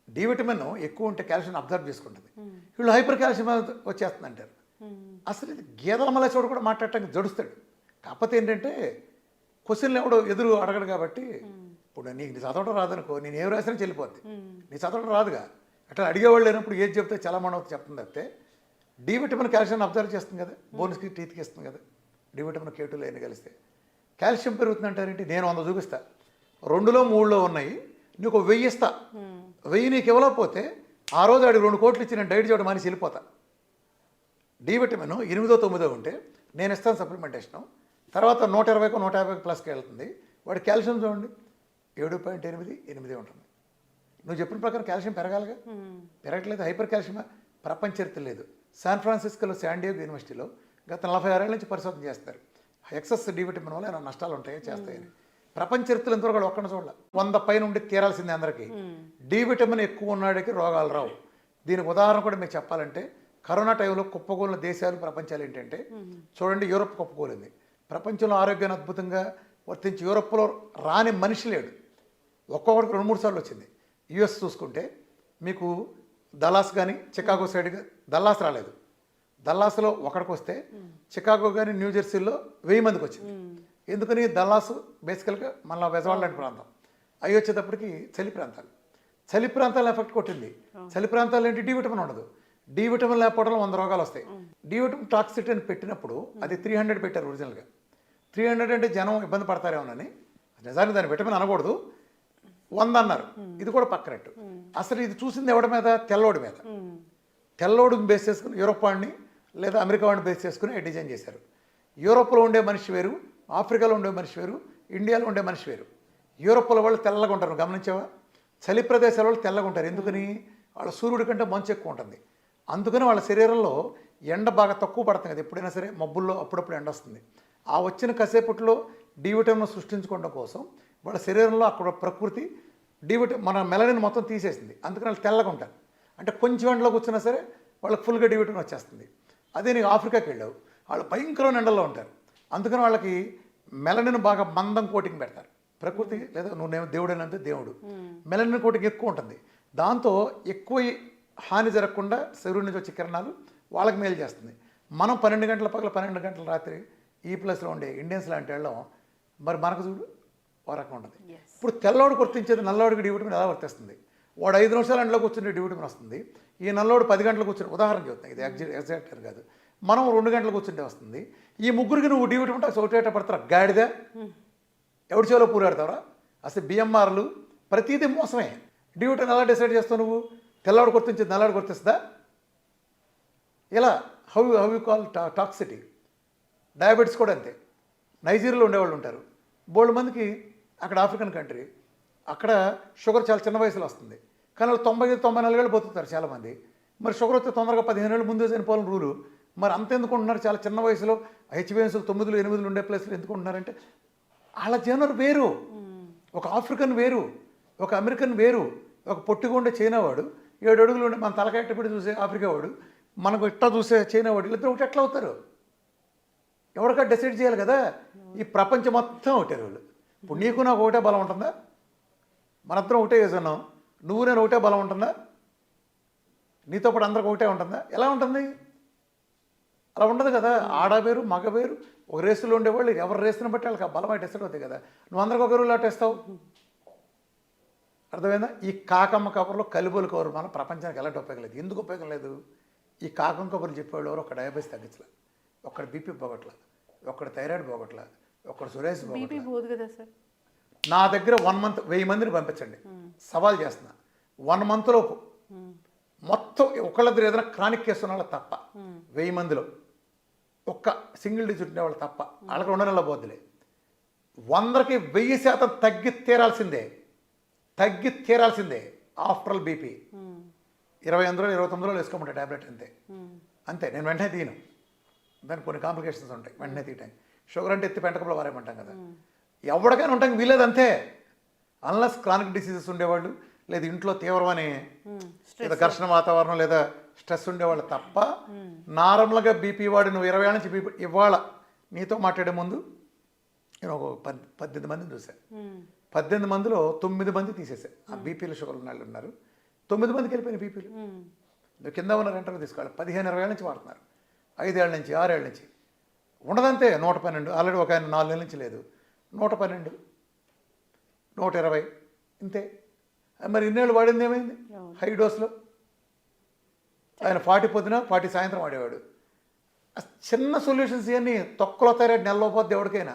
డి విటమిన్ ఎక్కువ ఉంటే కాల్షియం అబ్జర్వ్ చేసుకుంటుంది. వీళ్ళు హైపర్ కాల్షియం వచ్చేస్తుంది అంటారు. అసలు ఇది గేదెల మలేసోడు కూడా మాట్లాడటానికి జడుస్తాడు. కాకపోతే ఏంటంటే క్వశ్చన్లు ఎవడో ఎదురు అడగడు కాబట్టి. ఇప్పుడు నీకు నీ చదవడం రాదనుకో, నేను ఏం రాసినా చెల్లిపోద్ది. నీ చదవడం రాదుగా, అట్లా అడిగేవాళ్ళు లేనప్పుడు ఏది చెప్తే చాలా మనవుతుంది చెప్తుంది తప్పితే. డి విటమిన్ కాల్షియం అబ్జర్వ్ చేస్తుంది కదా, బోన్స్కి టీత్కి ఇస్తుంది కదా. డి విటమిన్ K2 లేని కలిస్తే కాల్షియం పెరుగుతుంది అంటారేంటి? నేను 100 చూపిస్తా, 2లో 3లో ఉన్నాయి, నీకు 1000 ఇస్తా. 1000 నీకు ఇవ్వలేకపోతే ఆ రోజు ఆడికి 2 కోట్లు ఇచ్చి నేను డైట్ చేయడం మానేసి వెళ్ళిపోతా. డి విటమిన్ 8, 9 ఉంటే నేను ఇస్తాను సప్లిమెంటేషన్. తర్వాత 120, 150 ప్లస్కి వెళ్తుంది. వాడి కాల్షియం చూడండి 7.8 ఉంటుంది. నువ్వు చెప్పిన ప్రకారం కాల్షియం పెరగాలిగా, పెరగట్లేదు. హైపర్ కాల్షియం ప్రపంచ చరిత్ర లేదు. శాన్ ఫ్రాన్సిస్కోలో శాండియాగో యూనివర్సిటీలో గత 46 ఏళ్ళ నుంచి పరిశోధన చేస్తారు. ఎక్సెస్ డి విటమిన్ వల్ల ఏమైనా నష్టాలు ఉంటాయో చేస్తాయని. ప్రపంచ చరిత్రలో ఎంతవరకు ఒక్కడ చూడాలి. 100 పైన ఉండి తీరాల్సిందే అందరికీ. డి విటమిన్ ఎక్కువ ఉన్నాడికి రోగాలు రావు. దీనికి ఉదాహరణ కూడా మీకు చెప్పాలంటే కరోనా టైంలో కుప్పకూలిన దేశాలు ప్రపంచాలు ఏంటంటే చూడండి, యూరోప్ కుప్పకూలింది. ప్రపంచంలో ఆరోగ్యాన్ని అద్భుతంగా వర్తించి యూరోప్లో రాని మనిషి లేడు. ఒక్కొక్కడికి 2-3 సార్లు వచ్చింది. యుఎస్ చూసుకుంటే మీకు దల్లాస్ కానీ చికాగో సైడ్, దల్లాస్ రాలేదు. దల్లాస్లో ఒకడికి వస్తే చికాగో కానీ న్యూ జెర్సీలో 1000 మందికి వచ్చింది. ఎందుకని? దల్లాసు బేసికల్గా మళ్ళీ బెజవాడ లాంటి ప్రాంతం, అవి వచ్చేటప్పటికి చలి ప్రాంతాలు. చలి ప్రాంతాలు ఎఫెక్ట్ కొట్టింది. చలి ప్రాంతాలు ఏంటి? డి విటమిన్ ఉండదు. డి విటమిన్ లేకపోవడంలో 100 రోగాలు వస్తాయి. డి విటమిన్ టాక్సిటీ అని పెట్టినప్పుడు అది 300 పెట్టారు ఒరిజినల్గా. 300 అంటే జనం ఇబ్బంది పడతారేమోనని, నిజానికి దాని విటమిన్ అనకూడదు, 100 అన్నారు. ఇది కూడా పక్కనట్టు. అసలు ఇది చూసింది ఎవడి మీద? తెల్లోడి మీద. తెల్లోడిని బేస్ చేసుకుని యూరోప్ వాడిని లేదా అమెరికా వాడిని బేస్ చేసుకుని డిజైన్ చేశారు. యూరోప్లో ఉండే మనిషి వేరు, ఆఫ్రికాలో ఉండే మనిషి వేరు, ఇండియాలో ఉండే మనిషి వేరు. యూరోప్లో వాళ్ళు తెల్లగా ఉంటారు, గమనించావా? చలి ప్రదేశాల వాళ్ళు తెల్లగా ఉంటారు. ఎందుకని? వాళ్ళ సూర్యుడి కంటే మంచు ఎక్కువ ఉంటుంది. అందుకని వాళ్ళ శరీరంలో ఎండ బాగా తక్కువ పడుతుంది కదా. ఎప్పుడైనా సరే మబ్బుల్లో అప్పుడప్పుడు ఎండ వస్తుంది. ఆ వచ్చిన కాసేపట్లో డి విటమిన్ సృష్టించుకోవడం కోసం వాళ్ళ శరీరంలో అక్కడ ప్రకృతి డి విటమిన్ మన మెలనిన్ మొత్తం తీసేసింది. అందుకని వాళ్ళు తెల్లగా ఉంటారు. అంటే కొంచెం ఎండలో కూర్చున్నా సరే వాళ్ళకి ఫుల్గా డి విటమిన్ వచ్చేస్తుంది. అదే నీకు ఆఫ్రికాకి వెళ్ళావు, వాళ్ళు భయంకరమైన ఎండల్లో ఉంటారు. అందుకని వాళ్ళకి మెలనిన్ బాగా మందం కోటింగ్ పెడతారు. ప్రకృతి లేదా నువ్వు దేవుడు అంటే దేవుడు మెలనిన్ కోటింగ్ ఎక్కువ ఉంటుంది. దాంతో ఎక్కువ హాని జరగకుండా శరీరం నుంచి వచ్చే కిరణాలు వాళ్ళకి మేలు చేస్తుంది. మనం 12 గంటల పగల 12 గంటల రాత్రి ఈ ప్లేస్లో ఉండే ఇండియన్స్ లాంటి వెళ్ళడం మరి మనకు చూడు ఓ రకం ఉంటుంది. ఇప్పుడు తెల్లవాడు గుర్తించేది నల్లవాడికి డి విటమిన్ ఎలా వర్తిస్తుంది? వాడు 5 నిమిషాలు ఎండలో కూర్చుని డి విటమిన్ వస్తుంది. ఈ నల్లవాడు 10 గంటలకు కూర్చుని, ఉదాహరణ చెప్తాను, ఇది ఎగ్జాక్ట్ అని కాదు, మనం 2 గంటలకు కూర్చుంటే వస్తుంది. ఈ ముగ్గురికి నువ్వు డి విటమిన్ ఒకటేట పడతారా? గాడిద ఎవడి చేలో పూరాడతావరా? అసలు బిఎంఆర్లు ప్రతిదీ మోసమే. డి విటమిన్ ఎలా డిసైడ్ చేస్తావు నువ్వు? తెల్లవాడు గుర్తించేది నల్లవాడు గుర్తిస్తుందా? ఇలా how you call toxicity. Diabetes కూడా అంతే. నైజీరియాలో ఉండేవాళ్ళు ఉంటారు బోల్డ్ మందికి, అక్కడ ఆఫ్రికన్ కంట్రీ, అక్కడ షుగర్ చాలా చిన్న వయసులో వస్తుంది. కానీ వాళ్ళు 90-94 ఏళ్ళు బతుకుతారు చాలామంది. మరి షుగర్ వస్తే తొందరగా 15 ఏళ్ళు ముందే చనిపోవాలని రూలు. మరి అంత ఎందుకు ఉంటున్నారు? చాలా చిన్న వయసులో హెచ్బిఎన్స్లు 9, 8 ఉండే ప్లేస్లో ఎందుకు ఉంటున్నారంటే వాళ్ళ జనరు వేరు. ఒక ఆఫ్రికన్ వేరు, ఒక అమెరికన్ వేరు, ఒక పొట్టిగా ఉండే చైనా వాడు, 7 అడుగులు ఉండే మన తలకాయట్టబడి చూసే ఆఫ్రికా వాడు, మనకు ఇట్టా చూసే చైనా వాడు, వీళ్ళిద్దరు ఒకటి ఎట్లా అవుతారు? ఎవరికా డిసైడ్ చేయాలి కదా. ఈ ప్రపంచం మొత్తం ఒకటే వాళ్ళు. ఇప్పుడు నీకు నాకు ఒకటే బలం ఉంటుందా? మనందరం ఒకటే వేసున్నాం, నువ్వు నేను ఒకటే బలం ఉంటుందా? నీతో పాటు అందరికి ఒకటే ఉంటుందా? ఎలా ఉంటుంది? అలా ఉండదు కదా. ఆడ వేరు, మగ వేరు. ఒక రేసులో ఉండేవాళ్ళు ఎవరి రేసుని బట్టి వాళ్ళకి ఆ బలం అయితే డిసైడ్ అవుతాయి కదా. నువ్వు అందరికి ఒక రూల్ అట్టేస్తావు. అర్థమైందా? ఈ కాకమ్మ కబుర్లో కలిబోలు కబురు మన ప్రపంచానికి ఎలాంటి ఉపయోగం లేదు. ఎందుకు ఉపయోగం లేదు? ఈ కాకమ్మ కబుర్లు చెప్పేవాళ్ళు ఎవరు ఒక డయాబెటీస్ తగ్గించలే, ఒక్కడ బీపీ పోగొట్ల, ఒక్కడు థైరాయిడ్ పోగొట్ల, ఒక్కడు సురేష్ బీపీ పోగొట్ల. పోదు కదా సార్. నా దగ్గర 1 మంత్ 1000 మందిని పంపించండి, సవాల్ చేస్తున్నా. 1 మంత్లోపు మొత్తం ఒకళ్ళిద్దరు ఏదైనా క్రానిక్ కేసు ఉన్న వాళ్ళు తప్ప 1000 మందిలో ఒక్క సింగిల్ డిజిట్ ఉండే వాళ్ళు తప్ప వాళ్ళకి 2 నెలల పోద్దులే. 100కి 1000% తగ్గి తీరాల్సిందే ఆఫ్టర్ ఆల్ బీపీ. 28 29 రోజులు వేసుకోమంటే ట్యాబ్లెట్ అంతే. నేను వెంటనే తీయను, దానికి కొన్ని కాంప్లికేషన్స్ ఉంటాయి, వెంటనే తీయటానికి. షుగర్ అంటే ఎత్తి పెంటకప్పుడు వారేమంటాం కదా, ఎవరికైనా ఉండటానికి వీలేదు అంతే. అన్లెస్ క్రానిక్ డిసీజెస్ ఉండేవాళ్ళు, లేదా ఇంట్లో తీవ్రమని లేదా ఘర్షణ వాతావరణం లేదా స్ట్రెస్ ఉండేవాళ్ళు తప్ప నార్మల్గా బీపీ వాడు నువ్వు 20 ఏళ్ళ నుంచి బీపీ ఇవాళ నీతో మాట్లాడే ముందు నేను ఒక 18 మందిని చూశాను. 18 మందిలో 9 మంది తీసేసా. ఆ బీపీలు షుగర్ ఉన్న వాళ్ళు ఉన్నారు, 9 మందికి వెళ్ళిపోయిన బీపీలు. నువ్వు కింద ఉన్న ఇంటర్వ్యూ తీసుకోవాలి. 15-20 ఏళ్ళ నుంచి వాడుతున్నారు, 5 ఏళ్ళ నుంచి 6 ఏళ్ళ నుంచి ఉండదంతే. 112 ఆల్రెడీ ఒక ఆయన 4 నెలల నుంచి లేదు, 112 120 ఇంతే. మరి ఇన్నేళ్ళు వాడింది ఏమైంది? హై డోస్లో ఆయన 40 పొద్దున 40 సాయంత్రం వాడేవాడు. చిన్న సొల్యూషన్స్ ఇవన్నీ. తొక్కలో థైరాయిడ్ నెలలో పోద్ది, ఎవరికైనా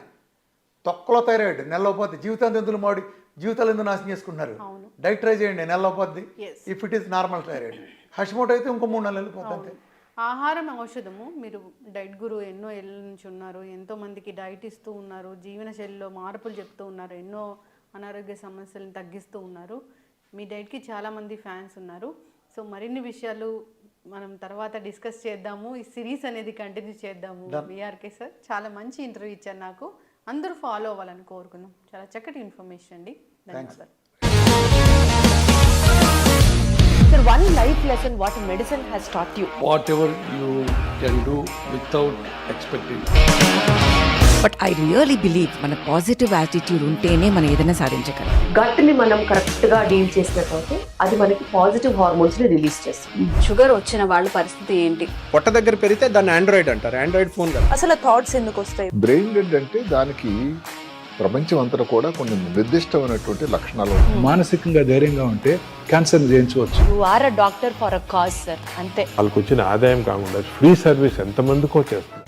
తొక్కలో థైరాయిడ్ నెలలో పోద్ది. జీవితాంతం ఎందుకు మాడి జీవితాలు ఎందుకు నాశనం చేసుకుంటున్నారు? డైట్ ట్రై చేయండి, నెలలో పోద్ది. If it is normal thyroid. Hashimoto అయితే ఇంకో 3 నెలలు పోద్ది అంతే. ఆహారం ఔషధము. మీరు డైట్ గురు ఎన్నో ఏళ్ళ నుంచి ఉన్నారు, ఎంతో మందికి డైట్ ఇస్తూ ఉన్నారు, జీవనశైలిలో మార్పులు చెప్తూ ఉన్నారు, ఎన్నో అనారోగ్య సమస్యలను తగ్గిస్తూ ఉన్నారు. మీ డైట్కి చాలామంది ఫ్యాన్స్ ఉన్నారు. సో మరిన్ని విషయాలు మనం తర్వాత డిస్కస్ చేద్దాము. ఈ సిరీస్ అనేది కంటిన్యూ చేద్దాము. విఆర్కే సార్ చాలా మంచి ఇంటర్వ్యూ ఇచ్చారు నాకు. అందరూ ఫాలో అవ్వాలని కోరుకుందాం. చాలా చక్కటి ఇన్ఫర్మేషన్ అండి. ధన్యవాదాలు. Sir, one life lesson what medicine has taught you. Whatever you can do without expecting. But I really believe మన పాజిటివ్ యాటిట్యూడ్ ఉంటేనే మనం ఏదైనా సాధించగలం. గట్ ని మనం కరెక్ట్ గా డీల్ చేసినట్లయితే అది మనకి పాజిటివ్ హార్మోన్స్ ని రిలీజ్ చేస్తుంది. షుగర్ వచ్చిన వాళ్ళ పరిస్థితి ఏంటి? పొట్ట దగ్గర పెరిగితే దాన్ని ఆండ్రాయిడ్ అంటారు, ఆండ్రాయిడ్ ఫోన్ కదా. అసలు థాట్స్ ఎందుకు వస్తాయి? బ్రెయిన్ డెడ్ అంటే దానికి ప్రపంచం అంతా కూడా కొన్ని నిర్దిష్టమైనటువంటి లక్షణాలు ఉంటాయి. మానసికంగా ధైర్యంగా ఉంటే క్యాన్సర్ జయించవచ్చు. You are a doctor for a cause sir, అంతే. వాళ్ళకి వచ్చిన ఆదాయం కాకుండా ఫ్రీ సర్వీస్ ఎంతమందికో చేస్తారు.